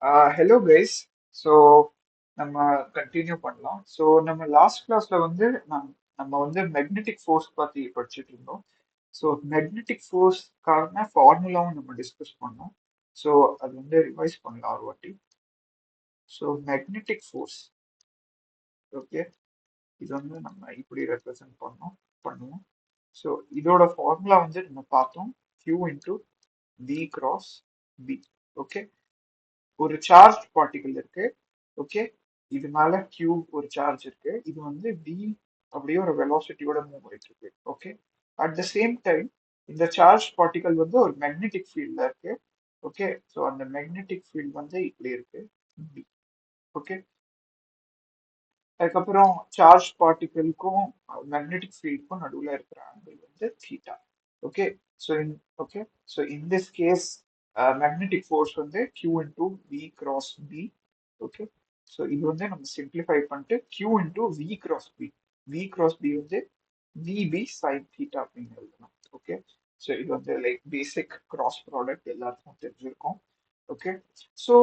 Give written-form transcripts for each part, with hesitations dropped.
Hello guys. So நம்ம continue பண்ணலாம். So நம்ம லாஸ்ட் கிளாஸ்ல வந்து நம்ம வந்து மேக்னெட்டிக் ஃபோர்ஸ் பத்தி படிச்சுட்டு இருந்தோம். ஸோ மேக்னெட்டிக் ஃபோர்ஸ்க்கான ஃபார்முலாவும் நம்ம டிஸ்கஸ் பண்ணோம். ஸோ அது வந்து ரிவைஸ் பண்ணலாம் ஒரு வாட்டி. ஸோ மேக்னெட்டிக் ஃபோர்ஸ், ஓகே, இது வந்து நம்ம இப்படி ரெப்ரசென்ட் பண்ணுவோம். ஸோ இதோட ஃபார்முலா வந்து நம்ம பார்த்தோம், Q into V cross B. Okay, ஒரு சார்ஜ் பார்ட்டிகல் இருக்கு. ஓகே, இது மேல Q ஒரு சார்ஜ் இருக்கு. இது வந்து V அப்படியே ஒரு வெலாசிட்டியோட மூவ் ஆயிட்டு இருக்கு. Okay, at the same time இந்த சார்ஜ் பார்ட்டிகல் வந்து ஒரு மேக்னெட்டிக் ஃபீல்ட்ல இருக்கு. ஓகே, ஸோ அந்த மேக்னெட்டிக் ஃபீல்ட் வந்து இப்படி இருக்கு, B. ஓகே, அதுக்கப்புறம் சார்ஜ் பார்ட்டிகலுக்கும் மேக்னெட்டிக் ஃபீல்டுக்கும் நடுவில் இருக்கிற ஆங்கிள் வந்து theta. Okay, so okay, so in this case magnetic force வந்து Q into V cross B. Okay, so இது வந்து நம்ம சிம்பிளிஃபை பண்ணிட்டு Q into V cross B. V cross B வந்து VB சைன் தீட்டா அப்படின்னு எழுதணும். ஓகே, ஸோ இது வந்து லைக் பேசிக் கிராஸ் ப்ராடக்ட் எல்லாருக்கும் தெரிஞ்சிருக்கும். ஓகே, ஸோ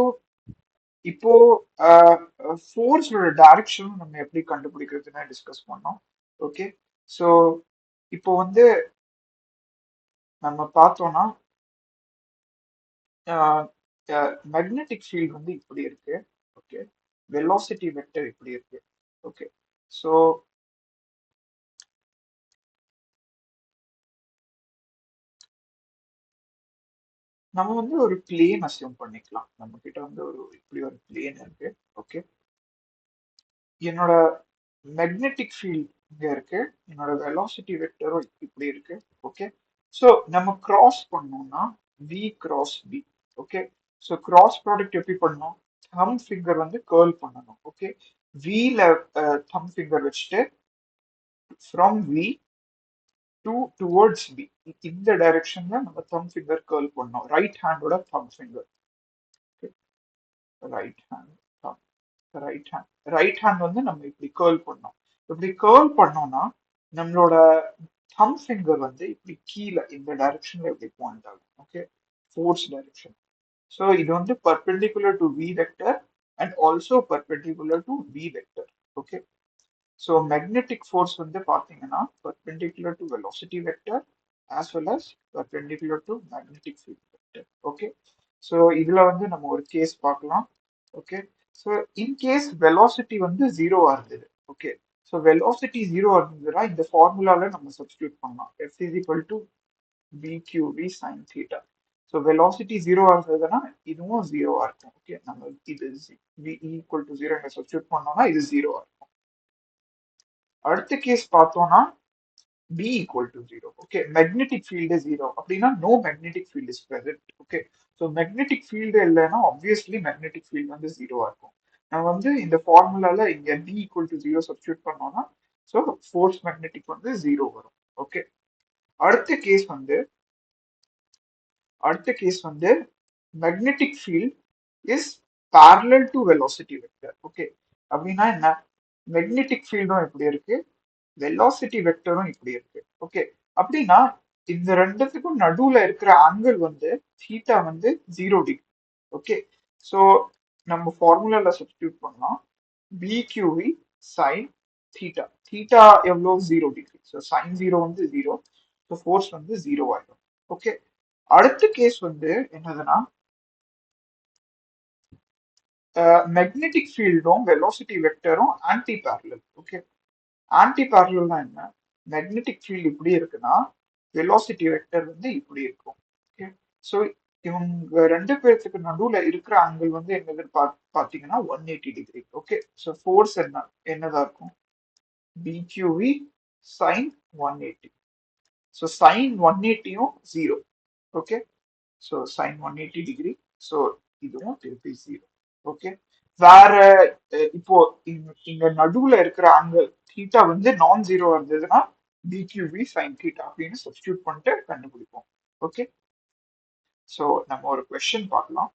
இப்போ ஃபோர்ஸோட டைரக்ஷன் நம்ம எப்படி கண்டுபிடிக்கிறதுன்னு டிஸ்கஸ் பண்ணோம். ஓகே, ஸோ இப்போ வந்து நம்ம பார்த்தோம்னா மேக்னெட்டிக் ஃபீல்ட் வந்து இப்படி இருக்கு. ஓகே, வெலாசிட்டி வெக்டர் இப்படி இருக்கு. ஓகே, ஸோ நம்ம வந்து ஒரு பிளேன் அசியூம் பண்ணிக்கலாம். நம்ம கிட்ட வந்து இப்படி ஒரு பிளேன் இருக்கு. ஓகே, என்னோட மேக்னெட்டிக் ஃபீல்ட் இங்க இருக்கு, என்னோட வெலாசிட்டி வெக்டரும் இப்படி இருக்கு. ஓகே, ஸோ நம்ம கிராஸ் பண்ணோம்னா V cross B. Okay, so cross product எப்படி பண்ணணும், தம் ஃபிங்கர் வந்து கேர்ள் பண்ணணும். ஓகே, வில தம் ஃபிங்கர் வச்சுட்டு from V to towards B, இந்த டைரக்ஷன்ல நம்ம தம் ஃபிங்கர் கேர்ள் பண்ணோம். ரைட் ஹேண்டோட thumb finger. Right hand thumb, right hand வந்து நம்ம இப்படி கேர்ள் பண்ணோம். இப்படி கேர்ள் பண்ணோம்னா நம்மளோட தம் ஃபிங்கர் வந்து இப்படி கீழே இந்த டைரக்ஷன்ல இப்படி பாயிண்ட் ஆகும். Okay, force direction. ஸோ இது வந்து perpendicular to v vector and also perpendicular to v vector. Okay, so magnetic force வந்து பார்த்தீங்கன்னா perpendicular to velocity vector as well as perpendicular to magnetic field vector. Okay, so இதுல வந்து நம்ம ஒரு case பார்க்கலாம். Okay, so in case velocity வந்து ஜீரோவா இருந்தது. ஓகே, ஸோ வெலாசிட்டி ஜீரோ இருந்ததுன்னா இந்த ஃபார்முலால நம்ம சப்ஸ்டியூட் பண்ணலாம். F is equal to BQV sin theta. So velocity ஜீரோவா இருந்ததுன்னா இதுவும் ஜீரோவா இருக்கும். ஓகே, நம்ம இது V equal to zero substitute பண்ணோம்னா இது ஜீரோவா இருக்கும். அடுத்த கேஸ் பார்த்தோம்னா B equal to 0. Okay, magnetic field is 0. அப்படின்னா no magnetic field is present. Okay, so magnetic field இல்லைன்னா obviously magnetic field வந்து 0 இருக்கும். நான் வந்து இந்த ஃபார்முலால இங்க B equal to 0 சப்ஸ்டியூட் பண்ணோம்னா ஸோ ஃபோர்ஸ் மேக்னெட்டிக் வந்து 0 வரும். ஓகே, அடுத்த கேஸ் வந்து magnetic field is parallel to velocity vector. Okay, அப்படின்னா என்ன, மேக்னெட்டிக் ஃபீல்டும் எப்படி இருக்கு, வெலாசிட்டி வெக்டரும் இப்படி இருக்கு. ஓகே, அப்படின்னா இந்த ரெண்டுத்துக்கும் நடுவுல இருக்கிற ஆங்கிள் வந்து தீட்டா வந்து 0 டிகிரி. ஓகே, ஸோ நம்ம ஃபார்முலால சப்ஸ்டியூட் பண்ணலாம் பிக்யூவி சைன் தீட்டா. தீட்டா எவ்வளோ, 0 டிகிரி. ஸோ சைன் ஜீரோ வந்து ஜீரோ, ஸோ ஃபோர்ஸ் வந்து ஜீரோ ஆயிடும். ஓகே, அடுத்த கேஸ் வந்து என்னதுன்னா மேக்னெட்டிக் ஃபீல்டும் வெலாசிட்டி வெக்டரும் ஆன்டி பேரலல். ஓகே, ஆன்டி பேரலல்னா என்ன, மேக்னெட்டிக் ஃபீல்ட் இப்படி இருக்குன்னா வெலாசிட்டி வெக்டர் வந்து இப்படி இருக்கும். ஓகே, ஸோ இவங்க ரெண்டு பேர்த்துக்கு நடுவுல இருக்கிற ஆங்கிள் வந்து என்னது பாத்தீங்கன்னா 180 டிகிரி. ஓகே, ஸோ ஃபோர்ஸ் என்னதான் இருக்கும், பிக்யூவி சைன் 180. ஸோ சைன் 180யும் zero. Okay, so sine 180 degree. So இதுவும் திருப்பி ஜீரோ. ஓகே, வேற இப்போ இங்க நடுவுல இருக்கிற ஆங்கிள் தீட்டா வந்து நான் ஜீரோ இருந்ததுன்னா பிக்யூவி சைன் தீட்டா அப்படின்னு சப்ஸ்டியூட் பண்ணிட்டு கண்டுபிடிப்போம். ஓகே, ஸோ நம்ம ஒரு கொஸ்டின் பார்க்கலாம்.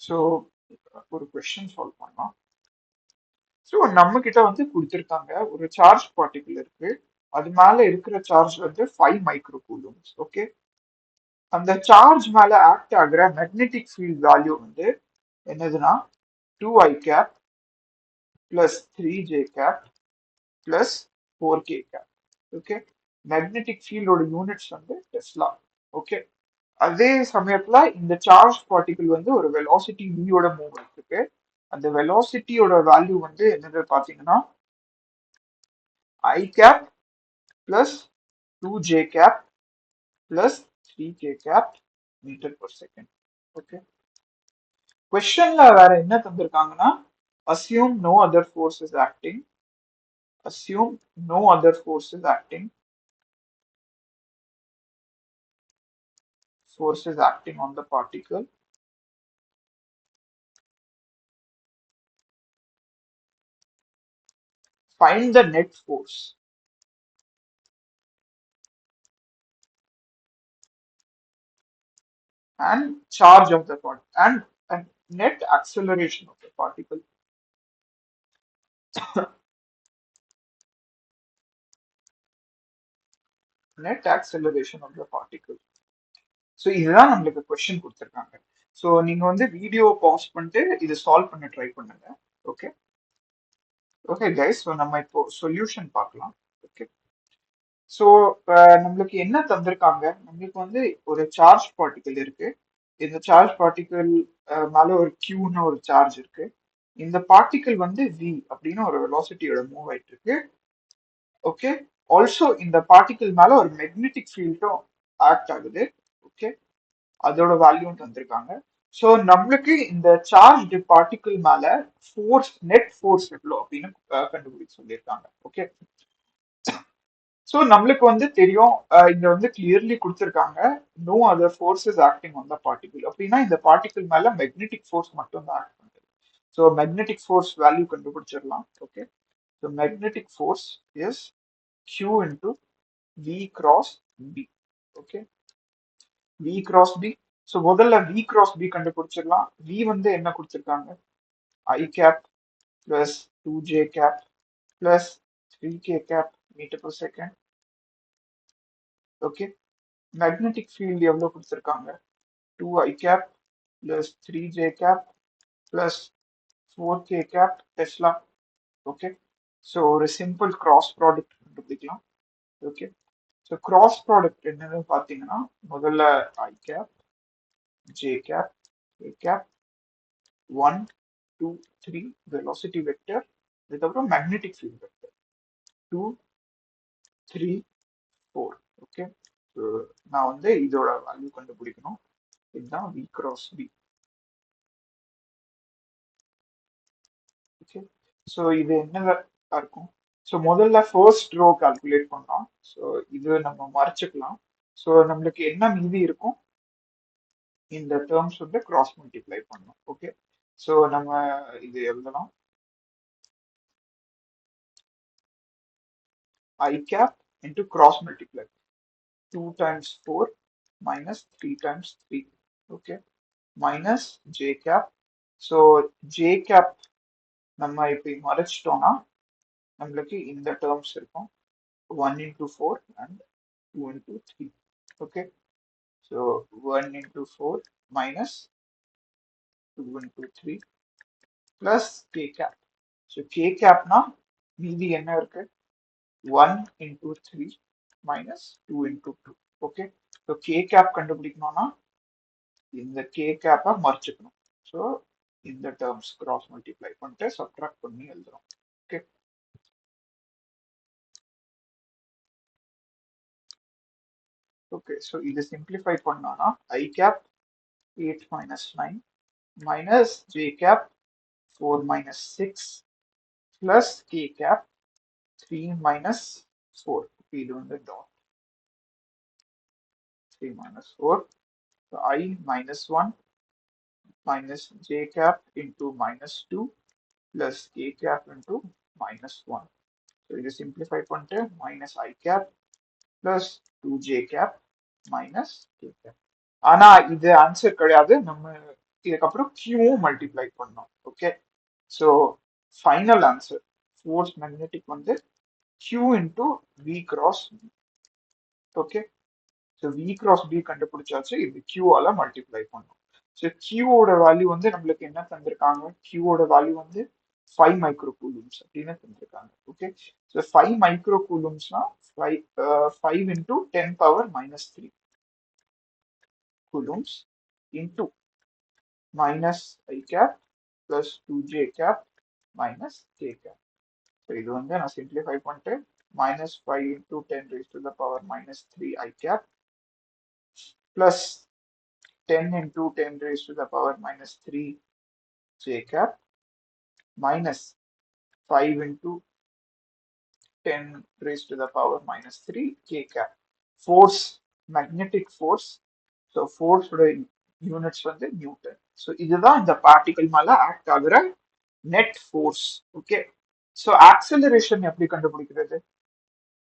ஸோ ஒரு கொஸ்டின் சால்வ் பண்ணலாம். ஸோ நம்ம கிட்ட வந்து கொடுத்துருக்காங்க ஒரு சார்ஜ் பார்ட்டிகிள் இருக்கு, அது மேல இருக்கிற சார்ஜ் வந்து 5 மைக்ரோ கூலம்ஸ். ஓகே, அந்த சார்ஜ் மேல ஆக்ட் ஆகுற மேக்னெட்டிக் ஃபீல்ட் வேல்யூ வந்து என்னதுன்னா 2i cap plus 3j cap plus 4k cap. Okay, magnetic ஃபீல்டோட யூனிட்ஸ் வந்து டெஸ்லா. ஓகே, அதே சமயத்துல இந்த சார்ஜ் பார்ட்டிகிள் வந்து ஒரு வெலாசிட்டி வியோட மூவ் ஆயிருக்கு. அந்த வெலாசிட்டியோட வேல்யூ வந்து என்னது பாத்தீங்கன்னா i cap plus 2j cap plus 3k cap metre per second. Okay, கொஸ்டின்ல வேற என்ன தந்திருக்காங்கன்னா assume no other force is acting, assume no other force is acting on the particle, find the net force and charge of the particle and net acceleration of the particle. Net acceleration of the particle. So இதுதான் நம்மளுக்கு question கொடுத்துருக்காங்க. So நீங்க வந்து video pass பண்ணிட்டு இதை solve பண்ண try பண்ணுங்க. Okay okay guys, so நம்ம இப்போ சொல்யூஷன் பார்க்கலாம். ஓகே, ஸோ நம்மளுக்கு என்ன தந்திருக்காங்க, நம்மளுக்கு வந்து ஒரு சார்ஜ் பார்ட்டிகல் இருக்கு. இந்த சார்ஜ் பார்ட்டிகல் மேல ஒரு கியூன்னு ஒரு சார்ஜ் இருக்கு. இந்த பார்ட்டிகல் வந்து வி அப்படின்னு ஒரு வெலாசிட்டியோட மூவ் ஆயிட்டு இருக்கு. ஓகே, ஆல்சோ இந்த பார்ட்டிகல் மேல ஒரு மேக்னெட்டிக் ஃபீல்டும் ஆக்ட் ஆகுது. ஓகே, அதோட வேல்யூ தந்திருக்காங்க. ஸோ நம்மளுக்கு இந்த சார்ஜ் பார்ட்டிகிள் மேல ஃபோர்ஸ், நெட் ஃபோர்ஸ் எவ்வளோ அப்படின்னு கண்டுபிடிக்க சொல்லியிருக்காங்க. ஓகே, ஸோ நம்மளுக்கு வந்து தெரியும், இங்க வந்து கிளியர்லி கொடுத்துருக்காங்க no other force is acting on the particle. அப்படின்னா இந்த பார்ட்டிகிள் மேல மேக்னெட்டிக் ஃபோர்ஸ் மட்டும் தான் ஆக்ட் பண்ணுது. ஸோ மேக்னெட்டிக் ஃபோர்ஸ் வேல்யூ கண்டுபிடிச்சிடலாம். Okay, so magnetic force is Q into V cross B. Okay, V cross B. So முதல்ல V cross B கண்டுபிடிச்சிடலாம். V வந்து என்ன கொடுத்துருக்காங்க, I cap plus 2j cap plus 3k cap meter per second. Okay, magnetic field எவ்வளோ கொடுத்துருக்காங்க, 2i cap plus 3j cap plus 4k cap Tesla. Okay, so ஒரு simple cross product கண்டுபிடிக்கலாம். Okay, so cross product என்னன்னு பார்த்தீங்கன்னா முதல்ல i cap j cap k cap 1 2 3 velocity vector, அதுக்கப்புறம் magnetic field vector 2 3 4. Okay, நான் வந்து இதோட வேல்யூ கண்டுபிடிக்கணும். இதுதான் V cross B. Okay, so இது என்ன இருக்கும், ஸோ முதல்ல ஃபர்ஸ்ட் ரோ கால்குலேட் பண்ணலாம். ஸோ இது நம்ம மறைச்சிக்கலாம். ஸோ நம்மளுக்கு என்ன மீதி இருக்கும், இந்த டேர்ம்ஸ் வந்து கிராஸ் மல்டிப்ளை பண்ணணும். ஓகே, ஸோ நம்ம இது எழுதலாம், I cap into cross multiply 2 times 4 minus 3 times 3. Okay, minus j cap. So j cap நம்ம இப்படி மறைச்சிட்டோம்னா நம்மளுக்கு இந்த டேர்ம்ஸ் இருக்கும் 1 into 4 and 2 into 3. Okay, so 1 into 4 minus 2 into 3 plus k cap. So k capனா மீதி என்ன இருக்கு, 1 into 3 minus 2 into 2. Okay, so k cap கண்டுபிடிக்கணும்னா இந்த k cap மறைச்சிக்கணும். ஸோ இந்த டேர்ம்ஸ் கிராஸ் மல்டிப்ளை பண்ணிட்டு சப்ட்ராக்ட் பண்ணி எழுதுறோம். ஓகே, ஓகே, ஸோ இது சிம்பிளிஃபை பண்ணோம்னா I cap 8 minus 9 minus j cap 4 minus 6 plus k cap 3 minus 4. இது வந்து dot 3 minus 4. So I minus 1 minus j cap into minus 2 plus k cap into minus 1. So இது simplify பண்ணிட்டு minus I cap plus 2j cap minus k cap. ஆனா இது answer கிடையாது, நம்ம இதுக்கப்புறம் q multiply பண்ணோம். Okay, so final answer force magnetic வந்து q into v cross. Okay, so v cross b கண்டுபிடிச்சாச்சு, இது கியூவால மல்டிப்ளை பண்ணும். ஸோ கியூவோட வேல்யூ வந்து நம்மளுக்கு என்ன தந்திருக்காங்க, கியூவோட வேல்யூ வந்து 5 மைக்ரோ கூலூம்ஸ் அப்படின்னு தந்திருக்காங்க. ஓகே, ஸோ 5 மைக்ரோ கூலூம்ஸ்னா 5 into 10 power minus 3 coulombs into minus i cap plus 2j cap minus k cap. So இது வந்து நான் சிம்பிளிஃபை பண்ணிட்டு minus 5 into 10 raised to the power minus 3 I cap plus 10 into 10 raised to the power minus 3 j cap minus 5 into 10 raised to the power minus 3 k cap. Force, magnetic force. So force units வந்து Newton. So இதுதான் இந்த particle மேல act ஆகுற net force. Okay, so acceleration எப்படி கண்டுபிடிக்கிறது?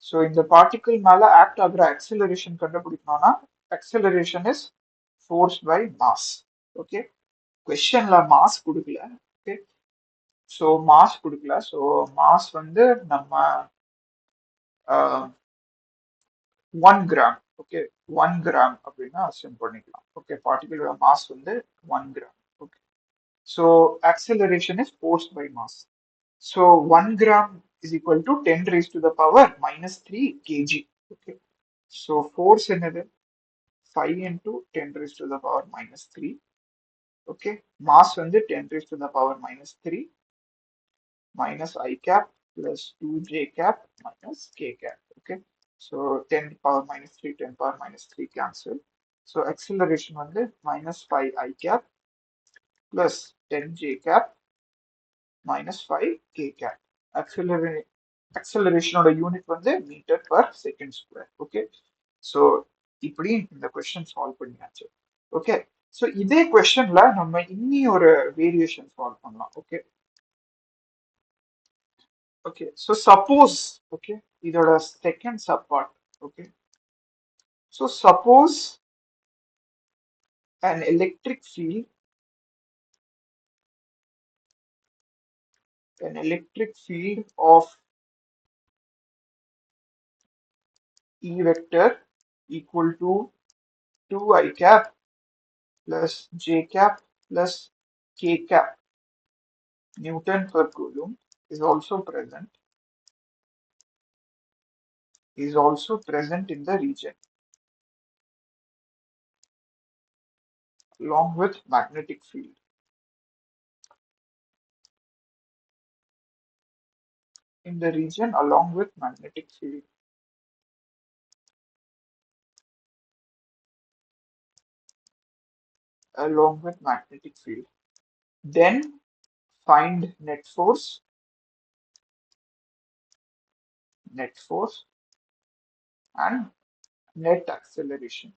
So இந்த particle மேல act ஆகுற ஆக்சலரேஷன் கண்டுபிடிக்கணும்னா acceleration is force by mass. Okay, கொஸ்டின்ல மாஸ் கொடுக்கல. ஓகே, ஸோ மாஸ் கொடுக்கல. ஸோ மாஸ் வந்து நம்ம 1 கிராம். ஓகே, 1 கிராம் அப்படின்னா அசியூம் பண்ணிக்கலாம். ஓகே, பார்ட்டிகளோட மாஸ் வந்து 1 gram. Okay, so acceleration is force by mass. So 1 gram is equal to 10 raised to the power minus 3 kg. Okay, so force என்னது 5 into 10 raised to the power minus 3. Okay, mass வந்து 10 raised to the power minus 3 minus I cap plus 2j cap minus k cap. Okay, so 10 power minus 3, 10 power minus 3 cancel. So acceleration வந்து minus 5 I cap plus 10j cap minus 5 k cap. Acceleration unit வந்து metre per second square. Okay, so இப்படி இந்த question solve பண்ணியாச்சு. Okay, so இதே கொஸ்டின்ல நம்ம இன்னி ஒரு வேரியேஷன் சால்வ் பண்ணலாம். Okay, okay, so suppose, okay, இதோட second sub part. Okay, so suppose an electric field of E vector equal to 2I cap plus j cap plus k cap Newton per coulomb is also present in the region along with magnetic field. In the region along with magnetic field. Along with magnetic field. Then find net force and net acceleration.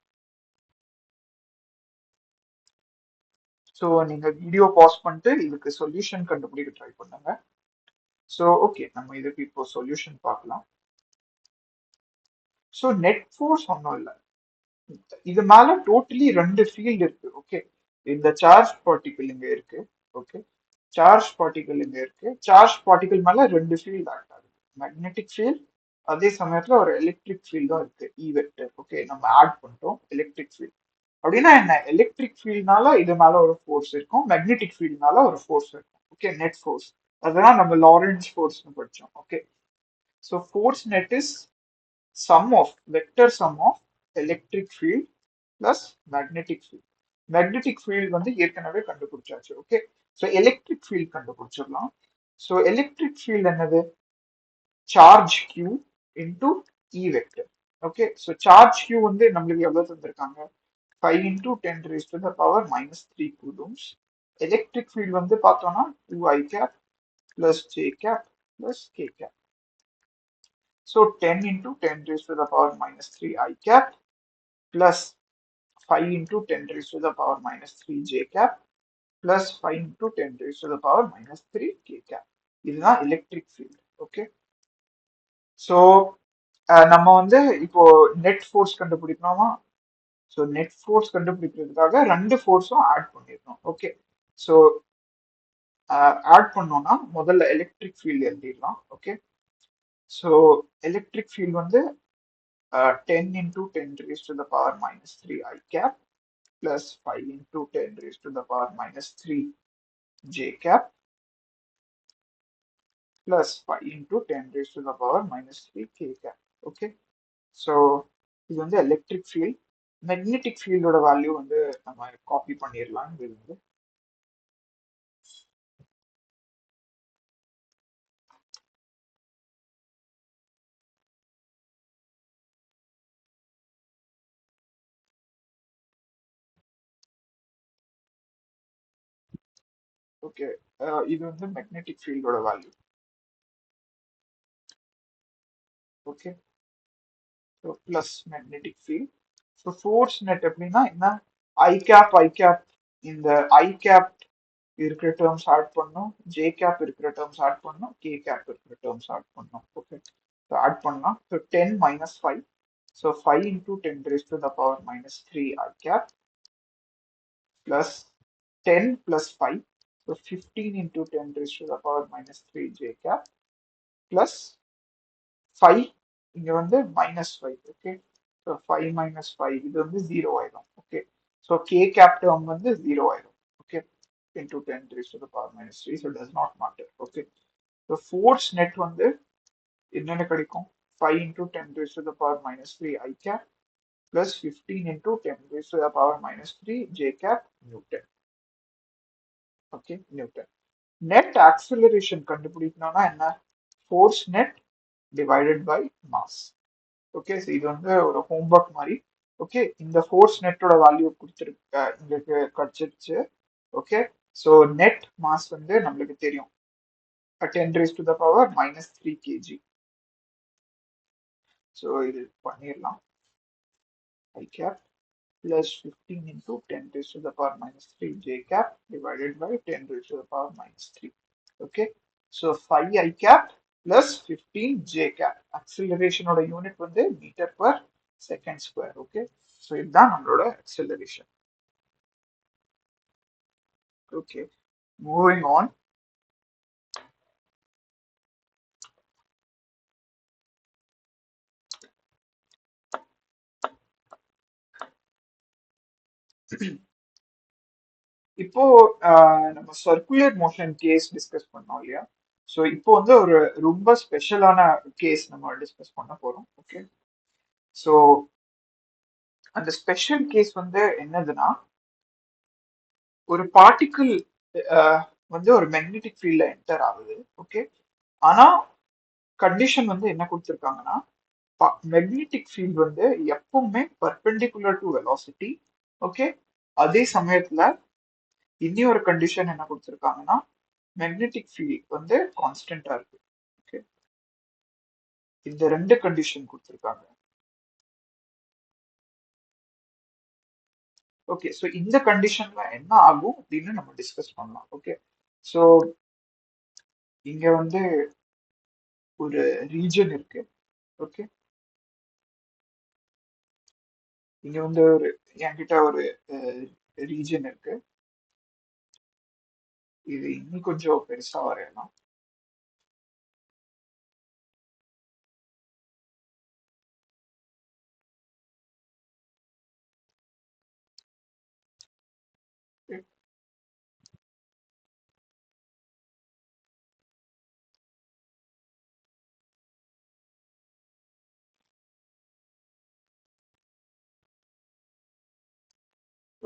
So நீங்க video pass பண்ணிட்டு இதுக்கு solution கண்டுபிடிக்க try பண்ணுங்க. So okay, நம்ம இதுக்கு இப்போ solution பார்க்கலாம். So net force ஒன்றும் இல்லை, இது மேல டோட்டலி 2 ஃபீல்டு இருக்கு. ஓகே, இந்த சார்ஜ் பார்ட்டிகல் இங்க இருக்கு. ஓகே, சார்ஜ் பார்ட்டிகல் இங்க இருக்கு. சார்ஜ் பார்ட்டிகல் மேல 2 ஃபீல்டு ஆக்ட் ஆகுது, மேக்னெட்டிக் ஃபீல்ட், அதே சமயத்துல ஒரு எலக்ட்ரிக் ஃபீல்டும் இருக்கு, இ வெக்டர். ஓகே, நம்ம ஆட் பண்ணிட்டோம் எலக்ட்ரிக் ஃபீல்ட். அப்படின்னா என்ன, எலக்ட்ரிக் ஃபீல்ட்னால இது மேல ஒரு ஃபோர்ஸ் இருக்கும், மேக்னெட்டிக் ஃபீல்ட்னால ஒரு ஃபோர்ஸ் இருக்கும். ஓகே, நெட் ஃபோர்ஸ், அதெல்லாம் நம்ம லாரன்ஸ் ஃபோர்ஸ்னு படிச்சோம். Okay, so force net is vector sum of electric field plus magnetic field. Magnetic field வந்து ஏற்கனவே கண்டுபிடிச்சாச்சு. ஓகே, ஸோ எலக்ட்ரிக் ஃபீல்ட் கண்டுபிடிச்சிடலாம். ஸோ எலக்ட்ரிக் ஃபீல்ட் என்னது, charge q into e vector. Okay, so charge q வந்து நம்மளுக்கு எவ்வளவு தந்திருக்காங்க, 5 into 10 raised to the power minus 3 coulombs. Electric field வந்து பார்த்தோம்னா 2I cap plus j cap plus k cap. So 10 into 10 raised to the power minus 3 I cap plus 5 into 10 raised to the power minus 3 j cap plus 5 into 10 raised to the power minus 3 k cap. இதுதான் electric field. Okay, so நம்ம வந்து இப்போ net force கண்டுபிடிக்கணுமா? So net force கண்டுபிடிக்கிறதுக்காக 2 ஃபோர்ஸும் add பண்ணிடணும். Okay, so add பண்ணோம்னா முதல்ல எலக்ட்ரிக் ஃபீல்டு எழுதிடலாம். ஓகே, ஸோ எலக்ட்ரிக் ஃபீல்டு வந்து 10 into 10 raised to the power minus 3 I cap plus 5 into 10 raised to the power minus 3 j cap plus 5 into 10 raised to the power minus 3 k cap. Okay, so இது வந்து electric field. Magnetic ஃபீல்டோட value வந்து நம்ம copy பண்ணிடலாம். இது வந்து okay, இது வந்து மேக்னெட்டிக் ஃபீல்டோட value. Okay, so plus magnetic field. So force net எப்படின்னா என்ன, ஐ கேப் இந்த ஐ கேப் இருக்கிற டேர்ம்ஸ் ஆட் பண்ணும், ஜே கேப் இருக்கிற டேர்ம்ஸ் ஆட் பண்ணும், கே கேப் இருக்கிற டேர்ம்ஸ் ஆட் பண்ணும். ஓகே, ஸோ ஆட் பண்ணலாம். So 10 minus 5, so 5 into 10 raised to the power minus 3 I cap plus 10 plus 5, so 15 into 10 raised to the power minus 3 j cap plus 5, இங்க வந்து minus 5. Okay, so 5 minus 5 இது வந்து 0 ஆயிடும். Okay, so k cap term வந்து 0 ஆயிடும். Okay, into 10 raised to the power minus 3, so it does not matter. Okay, so force net வந்து என்னென்ன கிடைக்கும், 5 into 10 raised to the power minus 3 I cap plus 15 into 10 raised to the power minus 3 j cap Newton. Okay, newton. Net acceleration கண்டுபிடிக்கணும்னா என்ன, force net divided by mass. Okay, so இது வந்து ஒரு homework மாதிரி. Okay, இந்த force நெட்டோட value கொடுத்துருக்கு, உங்களுக்கு கிடைச்சிருச்சு. ஓகே, ஸோ நெட் மாஸ் வந்து நம்மளுக்கு தெரியும் 10 raised to the power minus 3 kg. So இது பண்ணிடலாம். I cap plus 15 into 10 raised to the power minus 3 j cap divided by 10 raised to the power minus 3. Okay, so 5 I cap plus 15 j cap. Acceleration oda unit வந்து meter per second square. Okay, so இதுதான் நம்மளோட acceleration. Okay, moving on. இப்போ நம்ம circular motion case discuss பண்ணோம் இல்லையா, so இப்போ வந்து ஒரு ரொம்ப ஸ்பெஷலான கேஸ் நம்ம டிஸ்கஸ் பண்ண போறோம். ஓகே, ஸோ அந்த ஸ்பெஷல் கேஸ் வந்து என்னதுன்னா, ஒரு பார்ட்டிகிள் வந்து ஒரு மேக்னெட்டிக் ஃபீல்ட்ல என்டர் ஆகுது. ஓகே, ஆனா கண்டிஷன் வந்து என்ன கொடுத்துருக்காங்கன்னா, மேக்னெட்டிக் ஃபீல்ட் வந்து எப்பவுமே பர்பெண்டிகுலர் டு வெலாசிட்டி. ஓகே, அதே சமயத்துல இனி ஒரு கண்டிஷன் என்ன கொடுத்துருக்காங்கன்னா, மேக்னெட்டிக் ஃபீல்ட் வந்து கான்ஸ்டன்டா இருக்கு. ஓகே, இந்த ரெண்டு கண்டிஷன் கொடுத்துருக்காங்க. ஓகே, ஸோ இந்த கண்டிஷன்ல என்ன ஆகும் அப்படின்னு நம்ம டிஸ்கஸ் பண்ணலாம். ஓகே, ஸோ இங்க வந்து ஒரு ரீஜன் இருக்கு. ஓகே, இங்க வந்து ஒரு என்கிட்ட ஒரு ரீஜன் இருக்கு. இது இன்னும் கொஞ்சம் பெருசா வரையலாம்.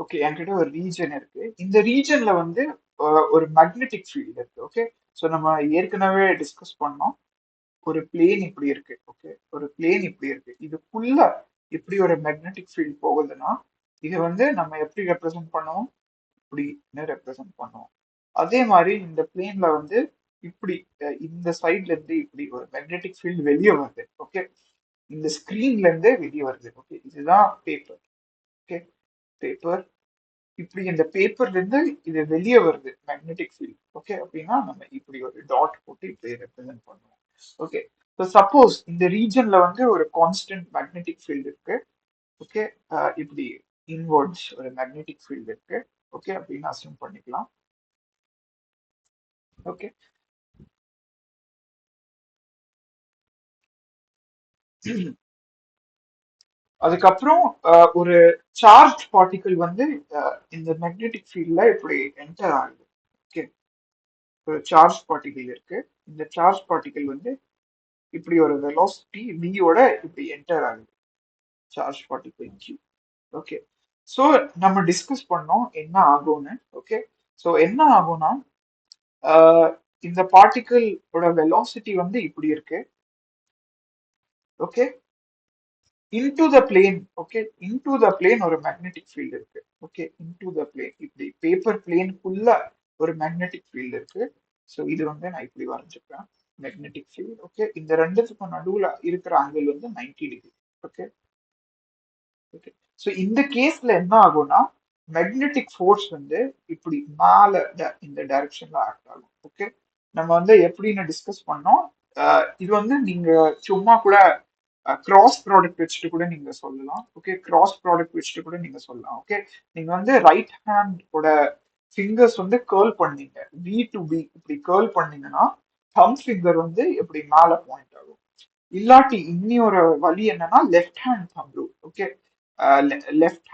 ஓகே, என்கிட்ட ஒரு ரீஜன் இருக்கு. இந்த ரீஜன்ல வந்து ஒரு மேக்னெட்டிக் ஃபீல்ட் இருக்கு. ஓகே, ஸோ நம்ம ஏற்கனவே டிஸ்கஸ் பண்ணோம். ஒரு பிளேன் இப்படி இருக்கு. ஓகே, ஒரு பிளேன் இப்படி இருக்கு. இதுக்குள்ள இப்படி ஒரு மேக்னெட்டிக் ஃபீல்ட் போகுதுன்னா இது வந்து நம்ம எப்படி ரெப்ரசென்ட் பண்ணுவோம், இப்படின்னு ரெப்ரசென்ட் பண்ணுவோம். அதே மாதிரி இந்த பிளேன்ல வந்து இப்படி இந்த சைட்ல இருந்து இப்படி ஒரு மேக்னெட்டிக் ஃபீல்ட் வெளியே வருது. ஓகே, இந்த ஸ்கிரீன்ல இருந்து வெளியே வருது. ஓகே, இதுதான் பேப்பர். ஓகே, பேப்பர் இப்படி இந்த பேப்பர்ல இருந்து இது வெளியே வருது மேக்னெட்டிக் ஃபீல்ட். ஓகே, அப்படின்னா நம்ம இப்படி ஒரு டாட் போட்டு இப்படி ரெப்ரசென்ட் பண்ணுவோம். ஓகே, ஸோ சப்போஸ் இந்த ரீஜன்ல வந்து ஒரு கான்ஸ்டன்ட் மேக்னெட்டிக் ஃபீல்ட் இருக்கு. ஓகே, இப்படி இன்வர்ட்ஸ் ஒரு மேக்னெட்டிக் ஃபீல்ட் இருக்கு. ஓகே, அப்படின்னு அசியூம் பண்ணிக்கலாம். ஓகே, அதுக்கப்புறம் ஒரு சார்ஜ் பார்ட்டிகிள் வந்து இந்த மேக்னெட்டிக் ஃபீல்ட்ல இப்படி என்டர் ஆகுது. ஓகே, ஒரு சார்ஜ் பார்ட்டிகிள் இருக்கு. இந்த சார்ஜ் பார்ட்டிகிள் வந்து இப்படி ஒரு வெலாசிட்டி வியோட இப்படி என்டர் ஆகுது, charge particle q. Okay, so நம்ம டிஸ்கஸ் பண்ணோம் என்ன ஆகும்னு. ஓகே, ஸோ என்ன ஆகும்னா இந்த பார்ட்டிகிளோட வெலாசிட்டி வந்து இப்படி இருக்கு. Okay, into the plane. Okay, into the plane ஒரு மேக்னெட்டிக் ஃபீல்டு இருக்கு. ஓகே, இன்டு த பிளேன் இப்படி பேப்பர் பிளேனுக்குள்ள ஒரு மேக்னெட்டிக் ஃபீல்டு இருக்கு. ஸோ இது வந்து நான் இப்படி வரைஞ்சிருக்கேன், மேக்னெட்டிக் ஃபீல்டு. ஓகே, இந்த ரெண்டுத்துக்கும் நடுவுல இருக்கிற ஆங்கிள் வந்து 90 டிகிரி. ஓகே, ஓகே, ஸோ இந்த கேஸ்ல என்ன ஆகும்னா மேக்னெட்டிக் ஃபோர்ஸ் வந்து இப்படி மேல இந்த டைரக்ஷன்ல ஆக்ட் ஆகும். ஓகே, நம்ம வந்து எப்படின்னு டிஸ்கஸ் பண்ணோம். இது வந்து நீங்க சும்மா கூட கிராஸ் ப்ராடக்ட் வச்சுட்டு கூட நீங்க சொல்லலாம். ஓகே, கிராஸ் ப்ராடக்ட் வச்சுட்டு கூட நீங்க சொல்லலாம். ஓகே, நீங்க வந்து ரைட் ஹேண்டோட ஃபிங்கர்ஸ் வந்து கேர்ள் பண்ணீங்க, வி டு பி இப்படி கேர்ள் பண்ணீங்கன்னா தம் ஃபிங்கர் வந்து இப்படி மேல பாயிண்ட் ஆகும். இல்லாட்டி இன்னி ஒரு வழி என்னன்னா left hand thumb rule. Okay, left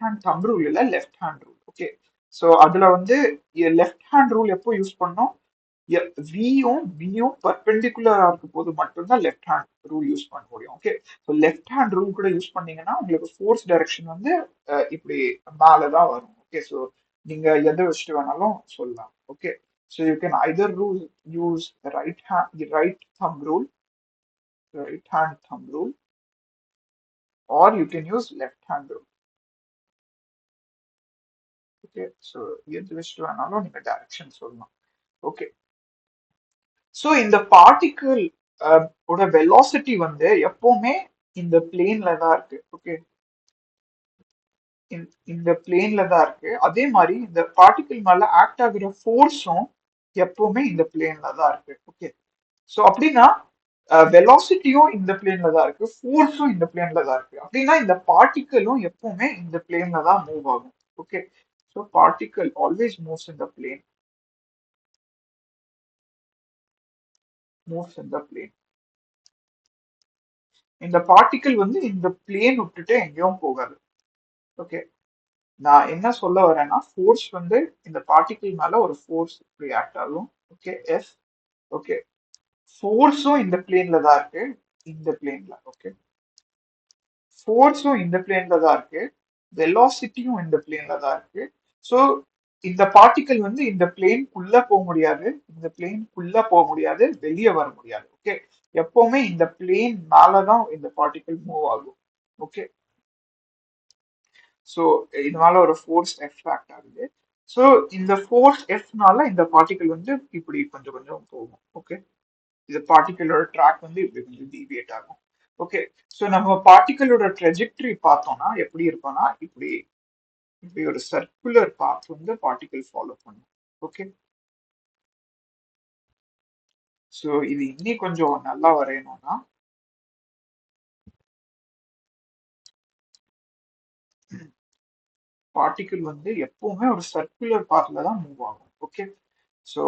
hand thumb rule இல்ல, left hand rule. Okay, so அதுல வந்து லெஃப்ட் ஹேண்ட் ரூல் எப்போ யூஸ் பண்ணோம், வியும் பர்பெண்டிகுலரா இருக்கும் போது மட்டும்தான் லெஃப்ட் ஹேண்ட் ரூல் யூஸ் பண்ண முடியும். Okay, so left hand rule கூட யூஸ் பண்ணீங்கன்னா உங்களுக்கு ஃபோர்ஸ் டைரக்ஷன் வந்து இப்படி மேலதான் வரும். ஓகே, ஸோ நீங்க எதை வச்சுட்டு வேணாலும் சொல்லலாம். Okay, so you can either rule use right hand thumb rule, or you can use left hand rule. Okay, so எது வச்சுட்டு வேணாலும் நீங்க டைரக்ஷன் சொல்லலாம். ஓகே, ஸோ இந்த பார்ட்டிகிள் ஓட வெலாசிட்டி வந்து எப்பவுமே இந்த பிளேன்ல தான் இருக்கு. ஓகே, இந்த பிளேன்ல தான் இருக்கு. அதே மாதிரி இந்த பார்ட்டிகிள் மேல ஆக்ட் ஆகுற ஃபோர்ஸும் எப்பவுமே இந்த பிளேன்ல தான் இருக்கு. ஓகே, ஸோ அப்படின்னா வெலாசிட்டியும் இந்த பிளேன்ல தான் இருக்கு, ஃபோர்ஸும் இந்த பிளேன்ல தான் இருக்கு. அப்படின்னா இந்த பார்ட்டிகிளும் எப்பவுமே இந்த பிளேன்ல தான் மூவ் ஆகும். Okay, so particle always moves in the plane, moves in the plane. இந்த பார்ட்டிகிள் வந்து இந்த பிளேன் விட்டுட்டு எங்கேயும் போகாது. ஓகே, நான் என்ன சொல்ல வரேன்னா ஃபோர்ஸ் வந்து இந்த பார்ட்டிகிள் மேல ஒரு ஃபோர்ஸ் ரியாக்ட் ஆகும். Okay, yes. ஓகே, ஃபோர்ஸும் இந்த பிளேன்ல தான் இருக்கு, இந்த பிளேன்ல. ஓகே, ஃபோர்ஸும் இந்த பிளேன்ல தான் இருக்கு, வெலாசிட்டியும் இந்த பிளேன்ல தான் இருக்கு. ஸோ இந்த பார்ட்டிகிள் வந்து இந்த பிளேனுக்குள்ள போக முடியாது, இந்த பிளேனுக்குள்ள போக முடியாது, வெளியே வர முடியாது. ஓகே, எப்பவுமே இந்த பிளேன் மேலதான் இந்த பார்ட்டிகிள் மூவ் ஆகும். ஓகே, ஸோ இதனால ஒரு ஃபோர்ஸ் எஃப் ஆக்ட் ஆகுது. ஸோ இந்த ஃபோர்ஸ் எஃப்னால இந்த பார்ட்டிகிள் வந்து இப்படி கொஞ்சம் கொஞ்சம் போகும். ஓகே, இந்த பார்ட்டிகிளோட ட்ராக் வந்து இப்படி கொஞ்சம் டீவியேட் ஆகும். ஓகே, ஸோ நம்ம பார்ட்டிகிளோட ட்ரெஜெக்டரி பார்த்தோம்னா எப்படி இருக்கும்னா இப்படி இப்படி ஒரு சர்க்குலர் பாத் வந்து பார்ட்டிகிள் ஃபாலோ பண்ணும். ஓகே, ஸோ இது இன்னும் கொஞ்சம் நல்லா வரையணும்னா பார்ட்டிகிள் வந்து எப்பவுமே ஒரு சர்க்குலர் பாத்ல தான் மூவ் ஆகும். Okay, so